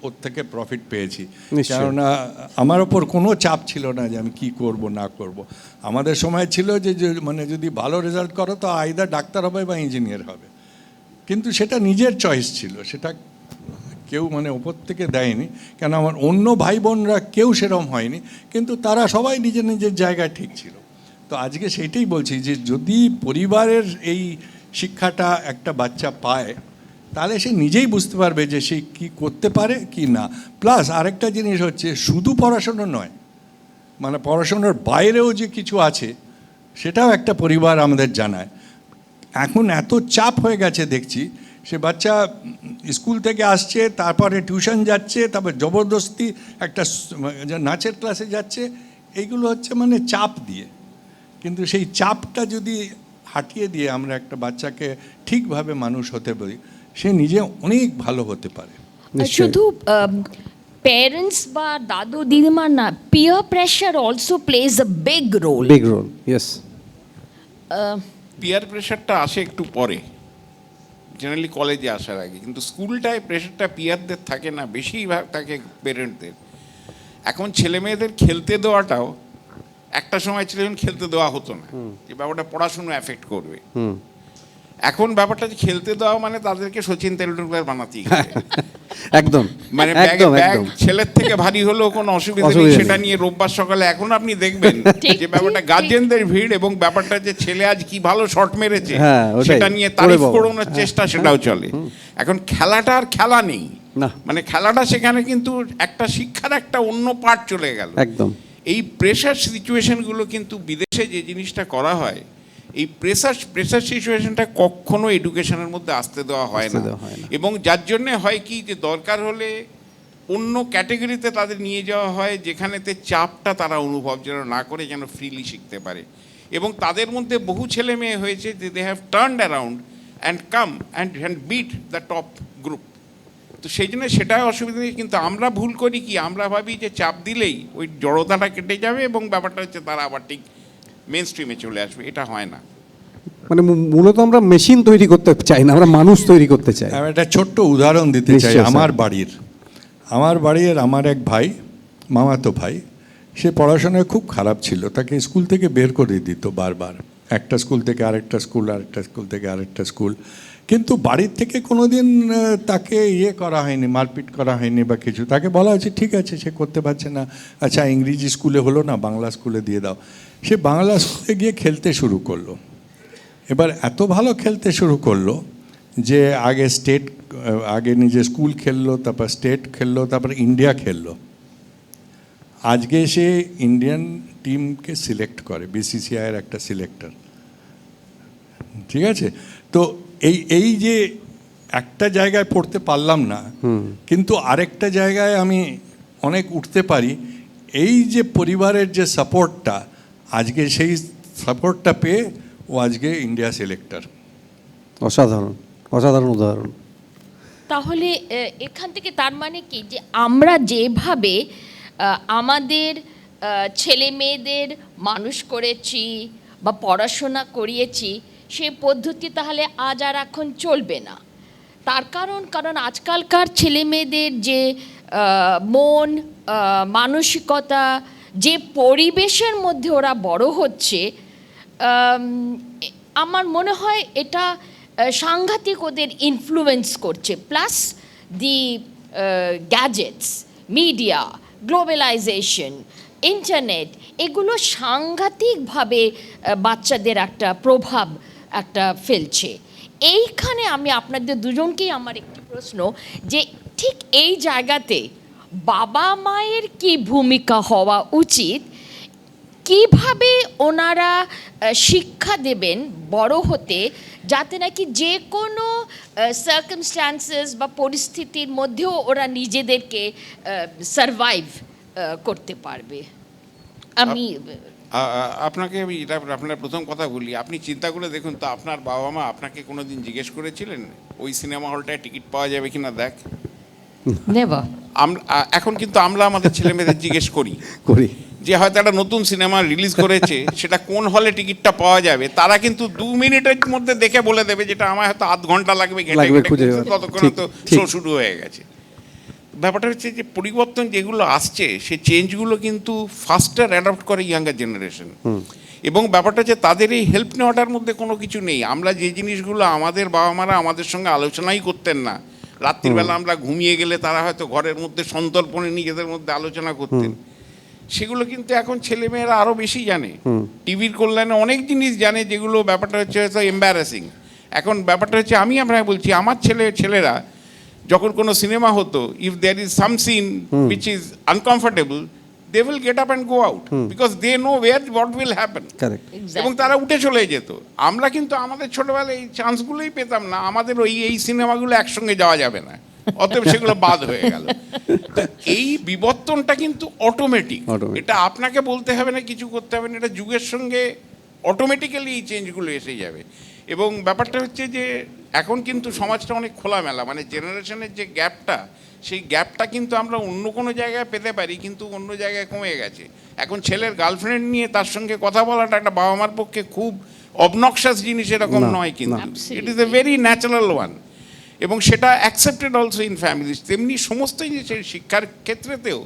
ওর থেকে প্রফিট পেয়েছি, নিশ্চয়ই। কেননা আমার ওপর কোনো চাপ ছিল না যে আমি কী করব না করব। আমাদের সময় ছিল যে মানে যদি ভালো রেজাল্ট করো তো আইদার ডাক্তার হবে বা ইঞ্জিনিয়ার হবে, কিন্তু সেটা নিজের চয়েস ছিল, সেটা কেউ মানে ওপর থেকে দেয়নি। কেন আমার অন্য ভাই বোনরা কেউ সেরকম হয়নি, কিন্তু তারা সবাই নিজের নিজের জায়গায় ঠিক ছিল। তো আজকে সেইটাই বলছি যে যদি পরিবারের এই শিক্ষাটা একটা বাচ্চা পায়, তাহলে সে নিজেই বুঝতে পারবে যে সে কী করতে পারে কি না। প্লাস আরেকটা জিনিস হচ্ছে, শুধু পড়াশোনা নয়, মানে পড়াশোনার বাইরেও যে কিছু আছে সেটাও একটা পরিবার আমাদের জানায়। এখন এত চাপ হয়ে গেছে দেখছি, সে বাচ্চা স্কুল থেকে আসছে, তারপরে টিউশন যাচ্ছে, তারপর জবরদস্তি একটা নাচের ক্লাসে যাচ্ছে। এইগুলো হচ্ছে মানে চাপ দিয়ে। কিন্তু সেই চাপটা যদি হাটিয়ে দিয়ে আমরা একটা বাচ্চাকে ঠিকভাবে মানুষ হতে পারি, সে নিজে অনেক ভালো হতে পারে। নিশ্চয়ই। শুধু প্যারেন্টস বা দাদু দিদিমা না, peer pressure also plays a big role. Big role, yes. Peer প্রেশারটা আসে একটু পরে, জেনারেলি কলেজে আসার আগে, কিন্তু স্কুলটায় প্রেশারটা পিয়ারদের থাকে না, বেশিরভাগ থাকে পেরেন্টদের। এখন ছেলে মেয়েদের খেলতে দেওয়াটাও, একটা সময় ছিল যখন খেলতে দেওয়া হতো না, যে ব্যাপারটা পড়াশুনো এফেক্ট করবে। এখন ব্যাপারটা যে খেলতে দেওয়া মানে তাদেরকে সচিন তেন্ডুলকর বানাতেই হবে। একদম, মানে একদম, ব্যাগ একদম। ছেলের থেকে ভারী হলেও কোনো অসুবিধা নেই, অসুবিধা সেটা নেই। নিয়ে রোববার সকালে এখন আপনি দেখবেন ঠিক, যে ব্যাপারটা ঠিক, গার্জেনদের ভিড়, এবং ব্যাপারটা যে ছেলে আজ কি ভালো শট মেরেছে হ্যাঁ, ওটাই। সেটা নিয়ে ওরে তারিফ বাবা। করানোর চেষ্টা, সেটাও চলে। এখন খেলাটা আর খেলা নেই, না। মানে খেলাটা সেখানে কিন্তু একটা শিক্ষার একটা অন্য পার্ট চলে গেল। একদম। এই প্রেশার সিচুয়েশনগুলো কিন্তু বিদেশে যে জিনিসটা করা হয়, এই প্রেশার সিচুয়েশনটা কখনো এডুকেশনের মধ্যে আসতে দেওয়া হয় আসতে না। দেওয়া হয় না। এবং যার জন্যে হয় কি, যে দরকার হলে অন্য ক্যাটেগরিতে তাদের নিয়ে যাওয়া হয়, যেখানেতে চাপটা তারা অনুভব যেন না করে, যেন ফ্রিলি শিখতে পারে। এবং তাদের মধ্যে বহু ছেলে মেয়ে হয়েছে যে they have turned around and come and beat the top group. তো সেই জন্য সেটাই অসুবিধা নেই। কিন্তু আমরা ভুল করি কি, আমরা ভাবি যে চাপ দিলেই ওই জড়তাটা কেটে যাবে এবং ব্যাপারটা হচ্ছে তারা আবার ঠিক মেন স্ট্রিমে চলে আসবে। এটা হয় না। মানে মূলত আমরা মেশিন তৈরি করতে চাই না, আমরা মানুষ তৈরি করতে চাই। আমি একটা ছোট্ট উদাহরণ দিতে চাই। নিশ্চয়, স্যার। আমার বাড়ির আমার এক ভাই, মামাতো ভাই, সে পড়াশোনায় খুব খারাপ ছিল। তাকে স্কুল থেকে বের করে দিত বারবার, একটা স্কুল থেকে আরেকটা স্কুল, আরেকটা স্কুল থেকে আরেকটা স্কুল। কিন্তু বাড়ির থেকে কোনোদিন তাকে করা হয়নি, মারপিট করা হয়নি বা কিছু। তাকে বলা হয়েছে ঠিক আছে, সে করতে পারছে না, আচ্ছা ইংরেজি স্কুলে হলো না, বাংলা স্কুলে দিয়ে দাও। সে বাংলা স্কুলে গিয়ে খেলতে শুরু করলো। এবার এত ভালো খেলতে শুরু করলো যে আগে নিজে স্কুল খেললো, তারপর স্টেট খেললো, তারপর ইন্ডিয়া খেললো। আজকে সে ইন্ডিয়ান টিমকে সিলেক্ট করে, বিসিসিআইয়ের একটা সিলেক্টর। ঠিক আছে, তো এই যে একটা জায়গায় পড়তে পারলাম না, কিন্তু আরেকটা জায়গায় আমি অনেক উঠতে পারি, এই যে পরিবারের যে সাপোর্টটা, আজকে সেই সাপোর্টটা পেয়ে ও আজকে ইন্ডিয়া সিলেক্টর। অসাধারণ, অসাধারণ উদাহরণ। তাহলে এখান থেকে তার মানে কি, যে আমরা যেভাবে আমাদের ছেলে মেয়েদের মানুষ করেছি বা পড়াশোনা করিয়েছি, সে পদ্ধতি তাহলে আজ আর এখন চলবে না। তার কারণ আজকালকার ছেলে মেয়েদের যে মন, মানসিকতা, যে পরিবেশের মধ্যে ওরা বড় হচ্ছে, আমার মনে হয় এটা সাংঘাতিক ওদের ইনফ্লুয়েন্স করছে। Plus the gadgets, media, globalisation, internet, এগুলো সাংঘাতিকভাবে বাচ্চাদের একটা প্রভাব ফেলছে। এইখানে আমি আপনাদের দুজনকেই আমার একটি প্রশ্ন, যে ঠিক এই জায়গাতে বাবা মায়ের কি ভূমিকা হওয়া উচিত, কিভাবে ওনারা শিক্ষা দেবেন বড় হতে, যাতে নাকি যে কোনো সার্কামস্ট্যান্সেস বা পরিস্থিতির মধ্যেও ওরা নিজেদেরকে সারভাইভ করতে পারবে। আমি আপনাকে আমি এটা আপনার প্রথম কথা বলি, আপনি চিন্তা করে দেখুন তো, আপনার বাবা মা আপনাকে কোনোদিন জিজ্ঞেস করেছিলেন ওই সিনেমা হলটায় টিকিট পাওয়া যাবে কিনা দেখ? নেভার। এখন কিন্তু আমরা আমাদের ছেলে মেয়েদের জিজ্ঞেস করি যে হয়তো একটা নতুন সিনেমা রিলিজ করেছে, সেটা কোন হলে টিকিটটা পাওয়া যাবে, তারা কিন্তু 2 মিনিটের মধ্যে দেখে বলে দেবে, যেটা আমার হয়তো আধ ঘন্টা লাগবে ততক্ষণে তো শো শুরু হয়ে গেছে। ব্যাপারটা হচ্ছে যে পরিবর্তন যেগুলো আসছে, সেই চেঞ্জগুলো কিন্তু ফাস্টার অ্যাডাপ্ট করে ইয়াঙ্গার জেনারেশন। এবং ব্যাপারটা হচ্ছে তাদের এই হেল্প নেওয়াটার মধ্যে কোনো কিছু নেই। আমরা যে জিনিসগুলো আমাদের বাবা মারা আমাদের সঙ্গে আলোচনাই করতেন না, রাত্রিবেলা আমরা ঘুমিয়ে গেলে তারা হয়তো ঘরের মধ্যে সন্তর্পণে নিজেদের মধ্যে আলোচনা করতেন, সেগুলো কিন্তু এখন ছেলেমেয়েরা আরও বেশি জানে। টিভির কল্যাণে অনেক জিনিস জানে, যেগুলো ব্যাপারটা হচ্ছে হয়তো এম্বারাসিং। এখন ব্যাপারটা হচ্ছে আপনাকে বলছি, আমার ছেলেরা যখন কোনো সিনেমা হতো, if there is some scene which is uncomfortable, they will get up and go out because they know where what will happen. Correct. এবং তারা উঠে চলে যেত। আমরা কিন্তু আমাদের ছোটবেলায় এই চান্সগুলোই পেতাম না, আমাদের এই সিনেমাগুলো একসঙ্গে যাওয়া যাবে না, অতএব সেগুলো বাদ হয়ে গেল। তো এই বিবর্তনটা কিন্তু অটোমেটিক, এটা আপনাকে বলতে হবে না, কিছু করতে হবে না, এটা যুগের সঙ্গে অটোমেটিক্যালি এই চেঞ্জগুলো এসে যাবে। এবং ব্যাপারটা হচ্ছে যে এখন কিন্তু সমাজটা অনেক খোলামেলা, মানে জেনারেশনের যে গ্যাপটা, সেই গ্যাপটা কিন্তু আমরা অন্য কোনো জায়গায় পেতে পারি, কিন্তু অন্য জায়গায় কমে গেছে। এখন ছেলের গার্লফ্রেন্ড নিয়ে তার সঙ্গে কথা বলাটা একটা বাবা মার পক্ষে খুব অবনক্সাস জিনিস এরকম নয়, কিন্তু it is a very natural one, এবং সেটা অ্যাকসেপ্টেড অলসো ইন ফ্যামিলিজ। তেমনি সমস্ত জিনিসের শিক্ষার ক্ষেত্রেতেও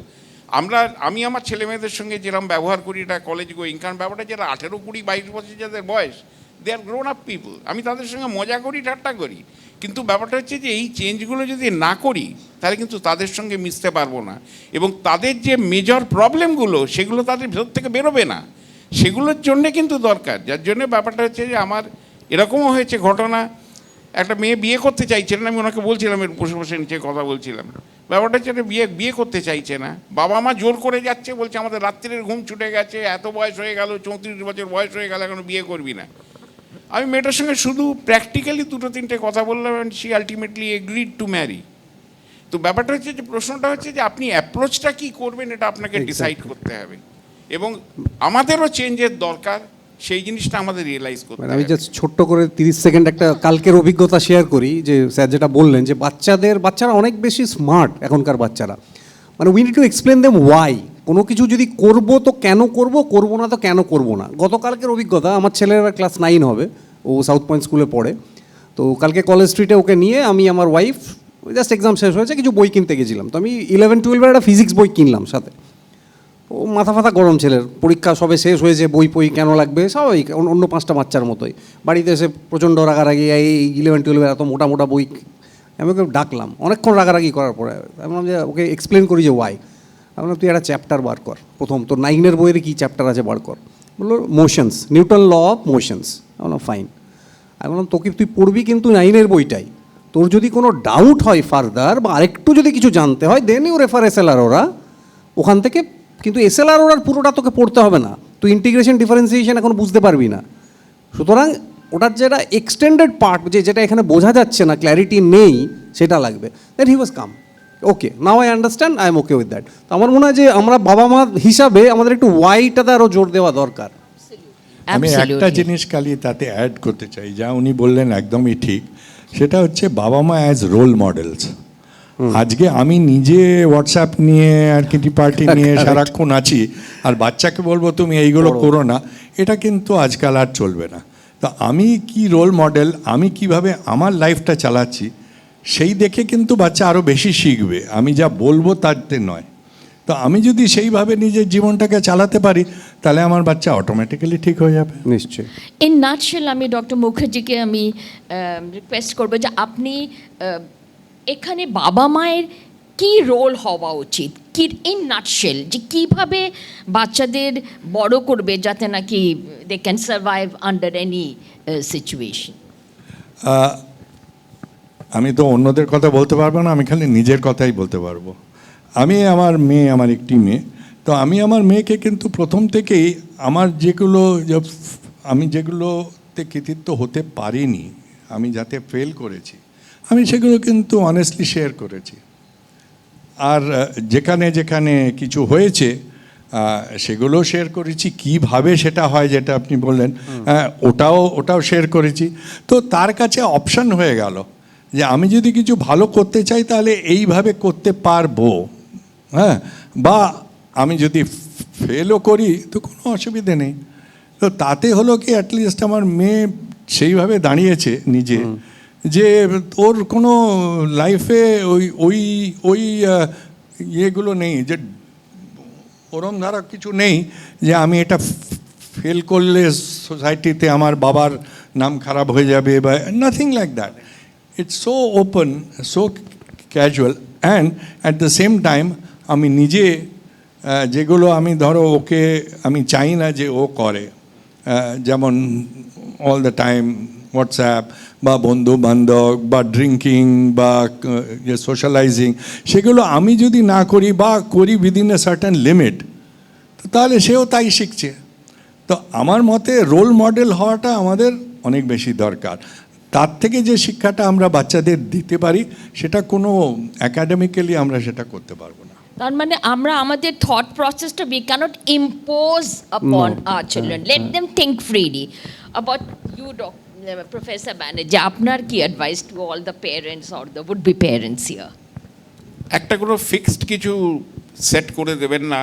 আমি আমার ছেলে মেয়েদের সঙ্গে যেরকম ব্যবহার করি, এটা কলেজ গোয়িং, কারণ ব্যাপারটা যারা 18, 20, 22 বছর যাদের বয়স, দে আর গ্রোন আপ পিপল, আমি তাদের সঙ্গে মজা করি, ঠাট্টা করি, কিন্তু ব্যাপারটা হচ্ছে যে এই চেঞ্জগুলো যদি না করি তাহলে কিন্তু তাদের সঙ্গে মিশতে পারবো না, এবং তাদের যে মেজর প্রবলেমগুলো সেগুলো তাদের ভেতর থেকে বেরোবে না, সেগুলোর জন্যে কিন্তু দরকার। যার জন্য ব্যাপারটা হচ্ছে যে আমার এরকমও হয়েছে ঘটনা, একটা মেয়ে বিয়ে করতে চাইছে না, আমি ওনাকে বলছিলাম, এর বসে বসে নিচে কথা বলছিলাম, ব্যাপারটা হচ্ছে একটা বিয়ে করতে চাইছে না, বাবা মা জোর করে যাচ্ছে, বলছে আমাদের রাত্রির ঘুম ছুটে গেছে, এত বয়স হয়ে গেল, 34 বছর বয়স হয়ে গেল, এখনো বিয়ে করবি না। আমি মেয়েটার সঙ্গে শুধু প্র্যাকটিক্যালি 2-3টে কথা বললাম, and she ultimately agreed to marry. তো ব্যাপারটা হচ্ছে যে প্রশ্নটা হচ্ছে যে আপনি অ্যাপ্রোচটা কী করবেন, এটা আপনাকে ডিসাইড করতে হবে, এবং আমাদেরও চেঞ্জের দরকার, সেই জিনিসটা আমাদের রিয়েলাইজ করতে হবে। আমি জাস্ট ছোট্ট করে 30 সেকেন্ড একটা কালকের অভিজ্ঞতা শেয়ার করি, যে স্যার যেটা বললেন যে বাচ্চারা অনেক বেশি স্মার্ট এখনকার বাচ্চারা, মানে we need to explain them why. কোনো কিছু যদি করব তো কেন করব, করব না তো কেন করব না। গতকালকের অভিজ্ঞতা, আমার ছেলের ক্লাস 9 হবে, ও সাউথ পয়েন্ট স্কুলে পড়ে, তো কালকে কলেজ স্ট্রিটে ওকে নিয়ে আমি আমার ওয়াইফ, জাস্ট এক্সাম শেষ হয়েছে, কিছু বই কিনতে গেছিলাম, তো আমি 11-12 একটা ফিজিক্স বই কিনলাম সাথে। ও মাথা ফাথা গরম ছেলের, পরীক্ষা সবে শেষ হয়েছে, বই কেন লাগবে, স্বাভাবিক অন্য 5টা বাচ্চার মতোই। বাড়িতে এসে প্রচণ্ড রাগারাগি, এই 11-12 এত মোটা মোটা বই। আমি ওকে ডাকলাম, অনেকক্ষণ রাগারাগি করার পরে আমি বললাম যে ওকে এক্সপ্লেন করি যে ওয়াই। আমি বললাম তুই একটা চ্যাপ্টার বার কর, প্রথম তোর 9-এর বইয়ের কী চ্যাপ্টার আছে বার কর। বললো motions, Newton law of motions. আমি বললাম ফাইন। আমি বললাম তোকে তুই পড়বি কিন্তু 9-এর বইটাই, তোর যদি কোনো ডাউট হয় ফার্দার বা আরেকটু যদি কিছু জানতে হয়, দেন ইউ রেফার এসএলআর ওরা, ওখান থেকে, কিন্তু এসএলআর ওরার পুরোটা তোকে পড়তে হবে না, তুই ইন্টিগ্রেশন ডিফারেন্সিয়েশন এখন বুঝতে পারবি না। সুতরাং ওটার যেটা এক্সটেন্ডেড পার্ট, যেটা এখানে বোঝা যাচ্ছে না, ক্ল্যারিটি নেই, সেটা লাগবে। Then he was come, okay now I understand, I am okay with that. তো আমার মনে হয় যে আমরা বাবা মা হিসাবে আমাদের একটু ওয়াইটাতে আরও জোর দেওয়া দরকার। আমি একটা জিনিস খালি তাতে অ্যাড করতে চাই, যা উনি বললেন একদমই ঠিক, সেটা হচ্ছে বাবা মা অ্যাজ রোল মডেলস। আজকে আমি নিজে হোয়াটসঅ্যাপ নিয়ে আর কিটি পার্টি নিয়ে সারাক্ষণ আছি, আর বাচ্চাকে বলবো তুমি এইগুলো করো না, এটা কিন্তু আজকাল আর চলবে না। তো আমি কি রোল মডেল, আমি কিভাবে আমার লাইফটা চালাচ্ছি, সেই দেখে কিন্তু বাচ্চা আরও বেশি শিখবে, আমি যা বলবো তাতে নয়। তো আমি যদি সেইভাবে নিজের জীবনটাকে চালাতে পারি, তাহলে আমার বাচ্চা অটোমেটিক্যালি ঠিক হয়ে যাবে। নিশ্চয়ই। ইন নাটশেল আমি ডক্টর মুখার্জিকে আমি রিকোয়েস্ট করবো যে আপনি এখানে বাবা মায়ের কি রোল হওয়া উচিত, কি ইন নাটশেল, যে কীভাবে বাচ্চাদের বড় করবে যাতে নাকি they can survive under any situation. আমি তো অন্যদের কথা বলতে পারবো না, আমি খালি নিজের কথাই বলতে পারবো। আমার একটি মেয়ে, তো আমি আমার মেয়েকে কিন্তু প্রথম থেকেই আমি যেগুলোতে কৃতিত্ব হতে পারিনি, আমি যাতে ফেল করেছি, আমি সেগুলো কিন্তু অনেস্টলি শেয়ার করেছি। আর যেখানে যেখানে কিছু হয়েছে সেগুলোও শেয়ার করেছি, কিভাবে সেটা হয় যেটা আপনি বললেন, ওটাও শেয়ার করেছি। তো তার কাছে অপশন হয়ে গেল যে আমি যদি কিছু ভালো করতে চাই তাহলে এইভাবে করতে পারবো, হ্যাঁ, বা আমি যদি ফেলও করি তো কোনো অসুবিধে নেই। তো তাতে হলো কি অ্যাটলিস্ট আমার মেয়ে সেইভাবে দাঁড়িয়েছে নিজে, যে ওর কোনো লাইফে ওই ইয়েগুলো নেই, যে ওরম ধারা কিছু নেই যে আমি এটা ফেল করলে সোসাইটিতে আমার বাবার নাম খারাপ হয়ে যাবে, বা nothing like that. It's so open, so casual, and at the same time আমি নিজে যেগুলো ওকে আমি চাই না যে ও করে, যেমন অল দ্য টাইম হোয়াটসঅ্যাপ বা বন্ধু বান্ধব বা ড্রিঙ্কিং বা সোশ্যালাইজিং, সেগুলো আমি যদি না করি বা করি উইদিন এ সার্টেন লিমিট, তো তাহলে সেও তাই শিখছে। তো আমার মতে রোল মডেল হওয়াটা আমাদের অনেক বেশি দরকার। তার থেকে যে শিক্ষাটা আমরা বাচ্চাদের দিতে পারি সেটা কোনো একাডেমিক্যালি আমরা সেটা করতে পারবো না। তার মানে আমরা আমাদের থট প্রসেসটা we cannot impose upon our children, let them think freely. About you professor Banerjee, আপনার কি advice to all the parents or the would be parents here? একটা কোনো ফিক্সড কিছু সেট করে দেবেন না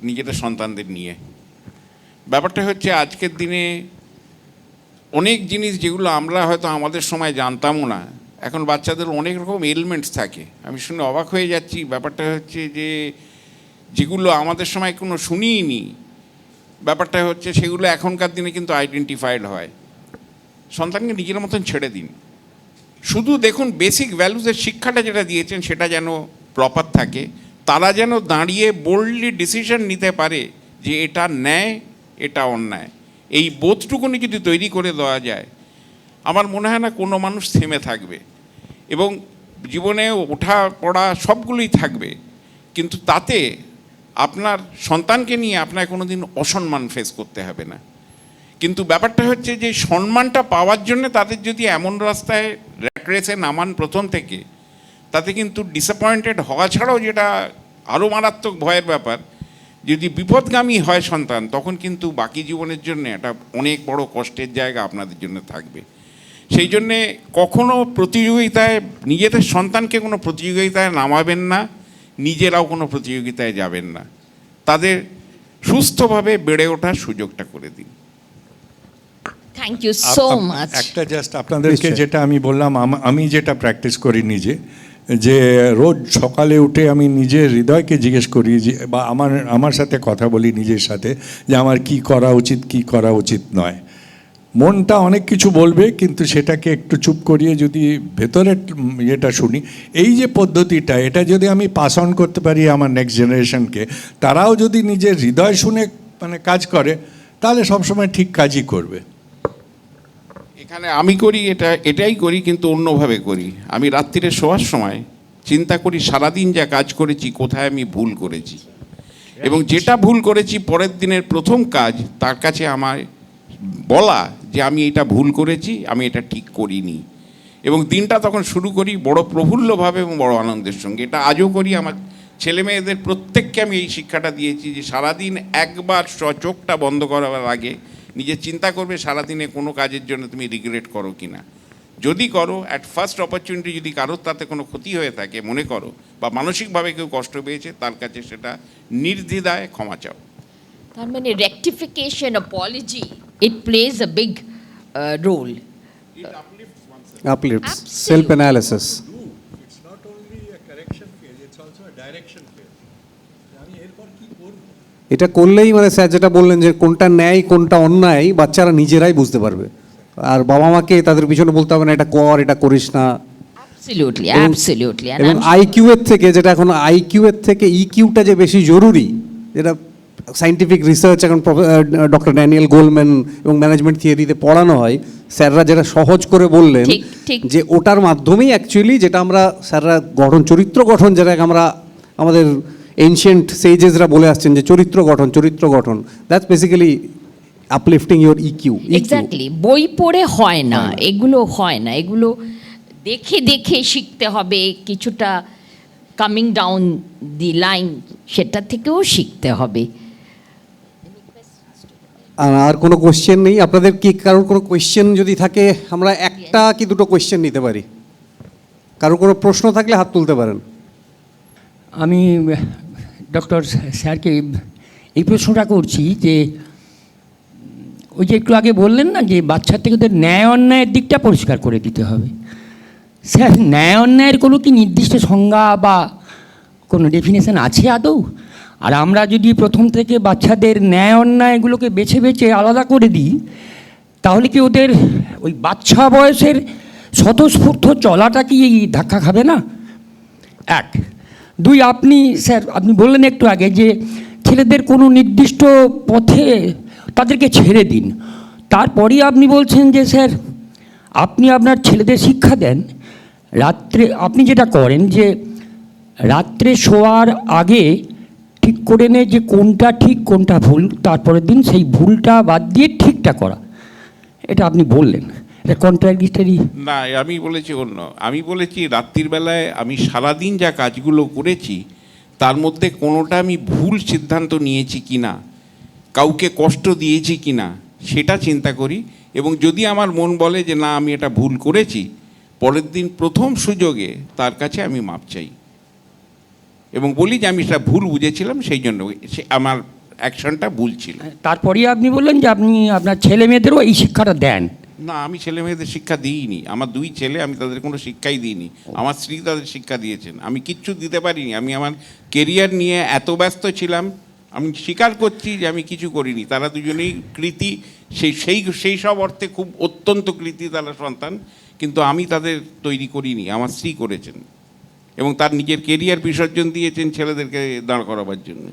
নিজেদের সন্তানদের নিয়ে। ব্যাপারটা হচ্ছে আজকের দিনে অনেক জিনিস যেগুলো আমরা হয়তো আমাদের সময় জানতামও না, এখন বাচ্চাদের অনেক রকম এলিমেন্টস থাকে। আমি শুনে অবাক হয়ে যাচ্ছি। ব্যাপারটা হচ্ছে যে যেগুলো আমাদের সময় কোনো শুনিনি, ব্যাপারটা হচ্ছে সেগুলো এখনকার দিনে কিন্তু আইডেন্টিফাইড হয়। সন্তানকে নিজের মতন ছেড়ে দিন, শুধু দেখুন বেসিক ভ্যালুসের শিক্ষাটা যেটা দিয়েছেন সেটা যেন প্রপার থাকে, তারা যেন দাঁড়িয়ে বোল্ডলি ডিসিশন নিতে পারে যে এটা ন্যায় এটা অন্যায়। এই বোধটুকুনি যদি তৈরি করে দেওয়া যায়, আমার মনে হয় না কোনো মানুষ থেমে থাকবে, এবং জীবনে ওঠা পড়া সবগুলোই থাকবে, কিন্তু তাতে আপনার সন্তানকে নিয়ে আপনার কোনো দিন অসম্মান ফেস করতে হবে না। কিন্তু ব্যাপারটা হচ্ছে যে সম্মানটা পাওয়ার জন্য তাদের যদি এমন রাস্তায় র্যাট রেসে নামান প্রথম থেকে, তাতে কিন্তু ডিসঅ্যাপয়েন্টেড হওয়া ছাড়াও যেটা আরও মারাত্মক ভয়ের ব্যাপার, যদি বিপদগামী হয় সন্তান, তখন কিন্তু বাকি জীবনের জন্য একটা অনেক বড় কষ্টের জায়গা আপনাদের জন্য থাকবে। সেই জন্যে কখনো প্রতিযোগিতায় নিজেদের সন্তানকে কোনো প্রতিযোগিতায় নামাবেন না, নিজেরাও কোনো প্রতিযোগিতায় যাবেন না, তাদের সুস্থভাবে বেড়ে ওঠার সুযোগটা করে দিন। Thank you so much. একটা জাস্ট আপনাদেরকে নিশ্চয়ই। যেটা আমি বললাম, আমি যেটা প্র্যাকটিস করি নিজে, যে রোজ সকালে উঠে আমি নিজের হৃদয়কে জিজ্ঞেস করি যে, বা আমার সাথে কথা বলি নিজের সাথে, যে আমার কি করা উচিত কি করা উচিত নয়। মনটা অনেক কিছু বলবে, কিন্তু সেটাকে একটু চুপ করিয়ে যদি ভেতরের ইয়েটা শুনি, এই যে পদ্ধতিটা, এটা যদি আমি পাস অন করতে পারি আমার নেক্সট জেনারেশনকে, তারাও যদি নিজের হৃদয় শুনে মানে কাজ করে, তাহলে সবসময় ঠিক কাজই করবে। এখানে আমি করি এটাই করি, কিন্তু অন্যভাবে করি। আমি রাত্রিরে শোয়ার সময় চিন্তা করি সারাদিন যা কাজ করেছি কোথায় আমি ভুল করেছি, এবং যেটা ভুল করেছি পরের দিনের প্রথম কাজ তার কাছে আমায় বলা যে আমি এটা ভুল করেছি, আমি এটা ঠিক করিনি, এবং দিনটা তখন শুরু করি বড় প্রফুল্লভাবে এবং বড় আনন্দের সঙ্গে। এটা আজও করি। আমার ছেলে মেয়েদের প্রত্যেককে আমি এই শিক্ষাটা দিয়েছি যে সারাদিন একবার চোখটা বন্ধ করার আগে নিজে চিন্তা করবে সারাদিনে কোনো কাজের জন্য তুমি রিগ্রেট করো কি না। যদি করো, অ্যাট ফার্স্ট অপরচুনিটি যদি কারোর তাতে কোনো ক্ষতি হয়ে থাকে মনে করো, বা মানসিকভাবে কেউ কষ্ট পেয়েছে, তার কাছে সেটা নির্দ্বিধায় ক্ষমা চাও। তার মানে rectification, apology, it plays a big role. uplifts, self analysis. It's not only a correction phase, it's also a direction phase. আমি এরপর কি করব? এটা করলেই মানে স্যার যেটা বললেন যে কোনটা ন্যায় কোনটা অন্যায় বাচ্চারা নিজেরাই বুঝতে পারবে, আর বাবা মাকে তাদের পিছনে বলতে হবে না এটা কর এটা করিস না। Absolutely, absolutely. And এবং I'm আইকিউ এর থেকে, যেটা এখন আইকিউ এর থেকে ইকিউটা যে বেশি জরুরি, যেটা সায়েন্টিফিক রিসার্চ এখন ডক্টর ড্যানিয়েল গোলম্যান এবং ম্যানেজমেন্ট থিওরিতে পড়ানো হয়, স্যাররা যেটা সহজ করে বললেন ঠিক, ঠিক। যে ওটার মাধ্যমেই অ্যাকচুয়ালি যেটা আমরা স্যাররা চরিত্র গঠন, যেটা আমরা আমাদের এনশিয়েন্ট সেজেসরা বলে আসছেন যে চরিত্র গঠন, that's basically uplifting your EQ. Exactly, বই পড়ে হয় না, এগুলো হয় না, এগুলো দেখে দেখে শিখতে হবে। কিছুটা কামিং ডাউন দি লাইন, সেটা থেকেও শিখতে হবে। আর কোনো কোয়েশ্চেন নেই আপনাদের? কি কারোর কোনো কোয়েশ্চেন যদি থাকে, আমরা একটা কি দুটো কোয়েশ্চেন নিতে পারি। কারোর কোনো প্রশ্ন থাকলে হাত তুলতে পারেন। আমি ডক্টর স্যারকে এই প্রশ্নটা করছি যে ওই যে একটু আগে বললেন না যে বাচ্চার থেকে ওদের ন্যায় অন্যায়ের দিকটা পরিষ্কার করে দিতে হবে। স্যার, ন্যায় অন্যায়ের কোনো কি নির্দিষ্ট সংজ্ঞা বা কোনো ডেফিনেশন আছে আদৌ? আর আমরা যদি প্রথম থেকে বাচ্চাদের ন্যায় অন্যায়গুলোকে বেছে বেছে আলাদা করে দিই, তাহলে কি ওদের ওই বাচ্চা বয়সের স্বতঃস্ফূর্ত চলাটা কি ধাক্কা খাবে না? এক। দুই, স্যার আপনি বললেন একটু আগে যে ছেলেদের কোনো নির্দিষ্ট পথে তাদেরকে ছেড়ে দিন, তারপরেই আপনি বলছেন যে স্যার আপনি আপনার ছেলেদের শিক্ষা দেন রাত্রে, আপনি যেটা করেন যে রাত্রে শোয়ার আগে ঠিক করে নেয় যে কোনটা ঠিক কোনটা ভুল, তারপরের দিন সেই ভুলটা বাদ দিয়ে ঠিকটা করা। এটা আপনি বললেন, এটা কন্ট্রাডিক্টরি। না, আমি বলেছি অন্য। আমি বলেছি রাত্রির বেলায় আমি সারাদিন যা কাজগুলো করেছি তার মধ্যে কোনোটা আমি ভুল সিদ্ধান্ত নিয়েছি কি না, কাউকে কষ্ট দিয়েছি কি না সেটা চিন্তা করি, এবং যদি আমার মন বলে যে না আমি এটা ভুল করেছি, পরের দিন প্রথম সুযোগে তার কাছে আমি মাপ চাই এবং বলি যে আমি সেটা ভুল বুঝেছিলাম, সেই জন্য সে আমার অ্যাকশনটা ভুল ছিল। তারপরেই আপনি বললেন যে আপনি আপনার ছেলে মেয়েদেরও এই শিক্ষাটা দেন। না, আমি ছেলে মেয়েদের শিক্ষা দিইনি। আমার 2 ছেলে, আমি তাদের কোনো শিক্ষাই দিইনি। আমার স্ত্রী তাদের শিক্ষা দিয়েছেন, আমি কিচ্ছু দিতে পারিনি। আমি আমার কেরিয়ার নিয়ে এত ব্যস্ত ছিলাম, আমি স্বীকার করছি যে আমি কিছু করিনি। তারা দুজনেই কৃতি, সেই সব অর্থে খুব অত্যন্ত কৃতি তারা সন্তান, কিন্তু আমি তাদের তৈরি করিনি, আমার স্ত্রী করেছেন এবং তার নিজের কেরিয়ার বিসর্জন দিয়েছেন ছেলেদেরকে দাঁড় করাবার জন্য।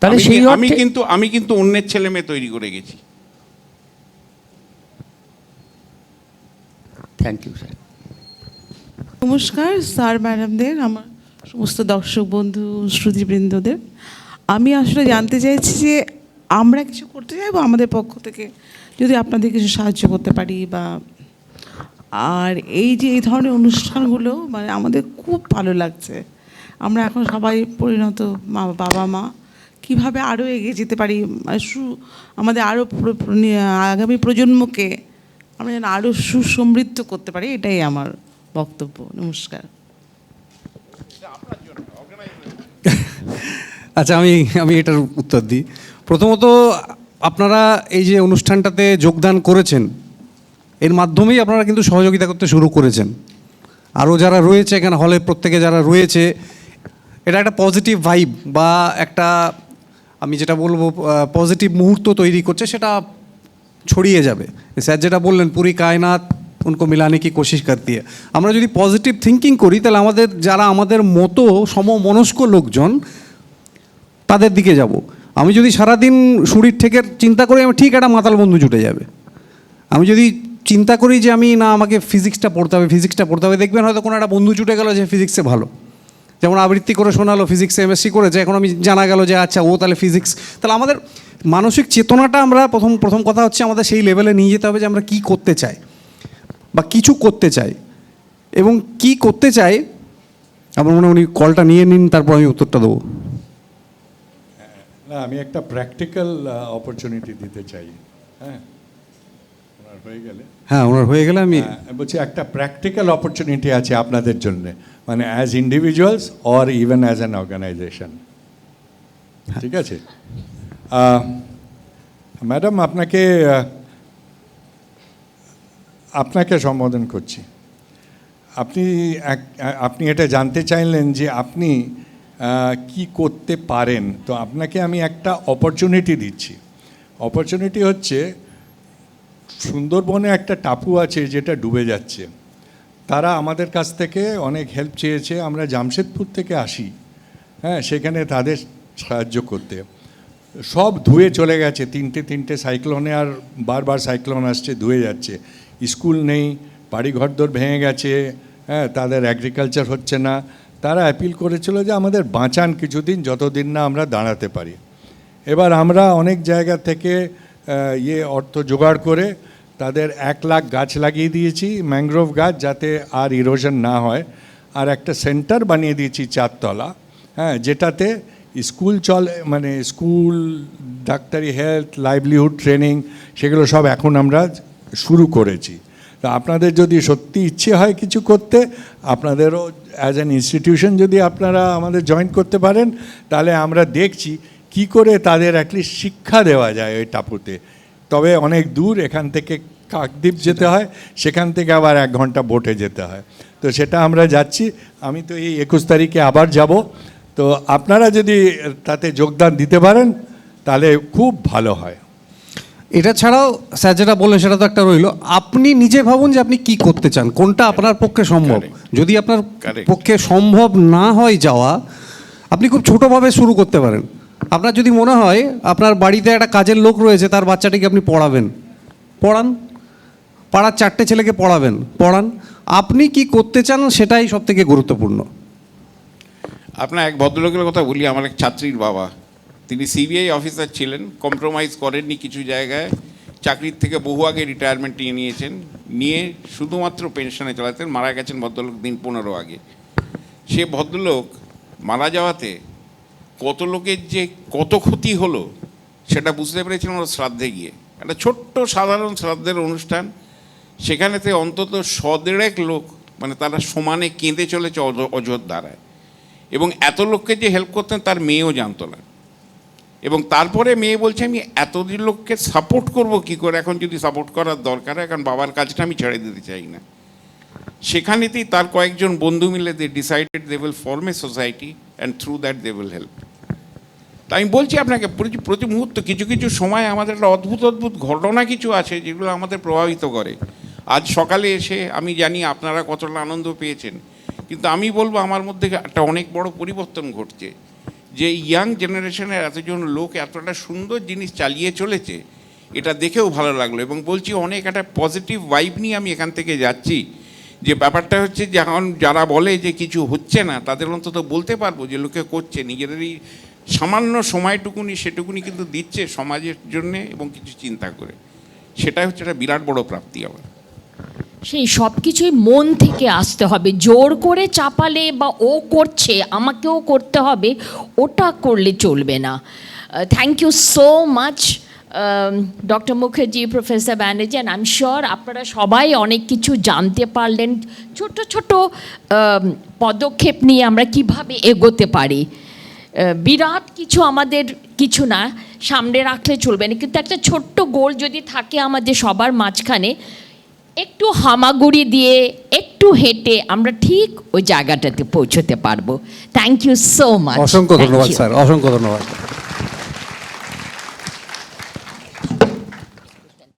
তাহলে সেই আমি কিন্তু অন্যের ছেলে মেয়ে তৈরি করে গেছি। Thank you sir. নমস্কার স্যার, ম্যাডামদের, আমার সমস্ত দর্শক বন্ধু শ্রুতিবৃন্দদের। আমি আসলে জানতে চাইছি যে আমরা কিছু করতে চাইবো আমাদের পক্ষ থেকে, যদি আপনাদের কিছু সাহায্য করতে পারি বা, আর এই যে এই ধরনের অনুষ্ঠানগুলো মানে আমাদের খুব ভালো লাগছে। আমরা এখন সবাই পরিণত বাবা মা, কীভাবে আরও এগিয়ে যেতে পারি, মানে আমাদের আরও আগামী প্রজন্মকে আমরা যেন আরও সুসমৃদ্ধ করতে পারি, এটাই আমার বক্তব্য। নমস্কার। আচ্ছা, আমি এটার উত্তর দিই। প্রথমত, আপনারা এই যে অনুষ্ঠানটাতে যোগদান করেছেন, এর মাধ্যমেই আপনারা কিন্তু সহযোগিতা করতে শুরু করেছেন। আরও যারা রয়েছে এখানে হলে, প্রত্যেকে যারা রয়েছে, এটা একটা পজিটিভ ভাইব বা একটা, আমি যেটা বলবো, পজিটিভ মুহূর্ত তৈরি করছে, সেটা ছড়িয়ে যাবে। স্যার যেটা বললেন, পুরি কায়নাত উনকো মিলানে কি কোশিশ করতি হ্যায়। আমরা যদি পজিটিভ থিঙ্কিং করি, তাহলে আমাদের যারা আমাদের মতো সমমনস্ক লোকজন, তাদের দিকে যাব। আমি যদি সারাদিন শরীর থেকে চিন্তা করি, আমি ঠিক একটা মাতাল বন্ধু জুটে যাবে। আমি যদি চিন্তা করি যে আমি না, আমাকে ফিজিক্সটা পড়তে হবে, দেখবেন হয়তো কোনো একটা বন্ধু জুটে গেল যে ফিজিক্সে ভালো। যেমন আবৃত্তি করে শোনালো, ফিজিক্সে এমএসসি করেছে, এখন আমি জানা গেল যে আচ্ছা ও তাহলে ফিজিক্স। তাহলে আমাদের মানসিক চেতনাটা আমরা প্রথম কথা হচ্ছে আমাদের সেই লেভেলে নিয়ে যেতে হবে যে আমরা কী করতে চাই বা কিছু করতে চাই, এবং কি করতে চাই। আমার মনে হয় উনি কলটা নিয়ে নিন, তারপর আমি উত্তরটা দেবো। না, আমি একটা প্র্যাকটিক্যাল অপরচুনিটি দিতে চাই। হ্যাঁ, ওনার হয়ে গেলে, হ্যাঁ ওনার হয়ে গেলে আমি বলছি একটা প্র্যাকটিক্যাল অপরচুনিটি আছে আপনাদের জন্য, মানে as individuals or even as an organization. ঠিক আছে ম্যাডাম, আপনাকে সম্বোধন করছি। আপনি এটা জানতে চাইলেন যে আপনি কি করতে পারেন, তো আপনাকে আমি একটা অপরচুনিটি দিচ্ছি। অপরচুনিটি হচ্ছে, সুন্দরবনে একটা টাপু আছে যেটা ডুবে যাচ্ছে। তারা আমাদের কাছ থেকে অনেক হেল্প চেয়েছে। আমরা জামশেদপুর থেকে আসি, হ্যাঁ, সেখানে তাদের সাহায্য করতে। সব ধুয়ে চলে গেছে, তিনটে সাইক্লোনে, আর বারবার সাইক্লোন আসছে, ধুয়ে যাচ্ছে। স্কুল নেই, বাড়ি ঘরদোর ভেঙে গেছে, হ্যাঁ, তাদের এগ্রিকালচার হচ্ছে না। তারা অ্যাপিল করেছিল যে আমাদের বাঁচান কিছুদিন, যতদিন না আমরা দাঁড়াতে পারি। এবার আমরা অনেক জায়গা থেকে অর্থ জোগাড় করে তাদের 1 লাখ গাছ লাগিয়ে দিয়েছি, ম্যানগ্রোভ গাছ, যাতে আর ইরোশন না হয়। আর একটা সেন্টার বানিয়ে দিয়েছি 4 তলা, হ্যাঁ, যেটাতে স্কুল চলে, মানে স্কুল, ডাক্তারি, হেলথ, লাইভলিহুড ট্রেনিং, সেগুলো সব এখন আমরা শুরু করেছি। তো আপনাদের যদি সত্যি ইচ্ছে হয় কিছু করতে, আপনাদেরও অ্যাজ অ্যান ইনস্টিটিউশন যদি আপনারা আমাদের জয়েন করতে পারেন, তাহলে আমরা দেখছি কি করে তাদের অ্যাটলিস্ট শিক্ষা দেওয়া যায় ওই টাপুতে। তবে অনেক দূর, এখান থেকে কাকদ্বীপ যেতে হয়, সেখান থেকে আবার 1 ঘন্টা বোটে যেতে হয়। তো সেটা আমরা যাচ্ছি। আমি তো এই 21 তারিখে আবার যাব। তো আপনারা যদি তাতে যোগদান দিতে পারেন তাহলে খুব ভালো হয়। এটা ছাড়াও স্যার যেটা বললেন সেটা তো একটা রইল, আপনি নিজে ভাবুন যে আপনি কি করতে চান, কোনটা আপনার পক্ষে সম্ভব। যদি আপনার পক্ষে সম্ভব না হয় যাওয়া, আপনি খুব ছোটোভাবে শুরু করতে পারেন। আপনার যদি মনে হয় আপনার বাড়িতে একটা কাজের লোক রয়েছে, তার বাচ্চাটিকে আপনি পড়ান, পাড়ার 4টে ছেলেকে পড়ান। আপনি কি করতে চান সেটাই সবথেকে গুরুত্বপূর্ণ। আপনার এক ভদ্রলোকের কথা বলি, আমার এক ছাত্রীর বাবা, তিনি সিবিআই অফিসার ছিলেন, কম্প্রোমাইজ করেননি কিছু জায়গায়, চাকরির থেকে বহু আগে রিটায়ারমেন্ট নিয়ে নিয়ে শুধুমাত্র পেনশনে চালাতেন, মারা গেছেন ভদ্রলোক দিন 15 আগে। সে ভদ্রলোক মারা যাওয়াতে কত লোকের যে কত ক্ষতি হলো সেটা বুঝতে পেরেছিলাম ওর শ্রাদ্ধে গিয়ে। একটা ছোট্ট সাধারণ শ্রাদ্ধের অনুষ্ঠান, সেখানেতে অন্তত 100-150 লোক, মানে তারা সমানে কেঁদে চলেছে অযোধ্যায়, এবং এত লোককে যে হেল্প করতেন তার মেয়েও জানতো না। এবং তারপরে মেয়ে বলছে আমি এতদিন লোককে সাপোর্ট করব কি করে, এখন যদি সাপোর্ট করার দরকার হয়, কারণ বাবার কাজটা আমি ছেড়ে দিতে চাই না। সেখানেতেই তার কয়েকজন বন্ধু মিলে they decided they will form a society and through that they will help. তাই আমি বলছি আপনাকে, প্রতি মুহূর্ত কিছু কিছু সময় আমাদের একটা অদ্ভুত অদ্ভুত ঘটনা কিছু আছে যেগুলো আমাদের প্রভাবিত করে। আজ সকালে এসে আমি জানি আপনারা কতটা আনন্দ পেয়েছেন, কিন্তু আমি বলবো আমার মধ্যে একটা অনেক বড় পরিবর্তন ঘটছে, যে ইয়াং জেনারেশনের এতজন লোক এতটা সুন্দর জিনিস চালিয়ে চলেছে, এটা দেখেও ভালো লাগলো। এবং বলছি অনেক একটা পজিটিভ ভাইব নিয়ে আমি এখান থেকে যাচ্ছি। যে ব্যাপারটা হচ্ছে যে এখন যারা বলে যে কিছু হচ্ছে না, তাদের অন্তত বলতে পারবো যে লোকে করছে, নিজেদেরই সামান্য সময়টুকুনি সেটুকুনি কিন্তু দিচ্ছে সমাজের জন্যে এবং কিছু চিন্তা করে। সেটাই হচ্ছে একটা বিরাট বড় প্রাপ্তি আমার। সেই সব কিছুই মন থেকে আসতে হবে, জোর করে চাপালে বা ও করছে আমাকেও করতে হবে ওটা করলে চলবে না। Thank you so much doctor Mukherjee, professor Banerjee, and I am sure আপনারা সবাই অনেক কিছু জানতে পারলেন। ছোট ছোট পদক্ষেপ নিয়ে আমরা কিভাবে এগোতে পারি, বিরাট কিছু আমাদের কিছু না সামনে রাখলে চলবে না, কিন্তু একটা ছোট্ট গোল যদি থাকে আমাদের সবার মাঝখানে, একটু হামাগুড়ি দিয়ে একটু হেঁটে আমরা ঠিক ওই জায়গাটাতে পৌঁছতে পারবো। Thank you so much. অসংখ্য ধন্যবাদ স্যার, অসংখ্য ধন্যবাদ।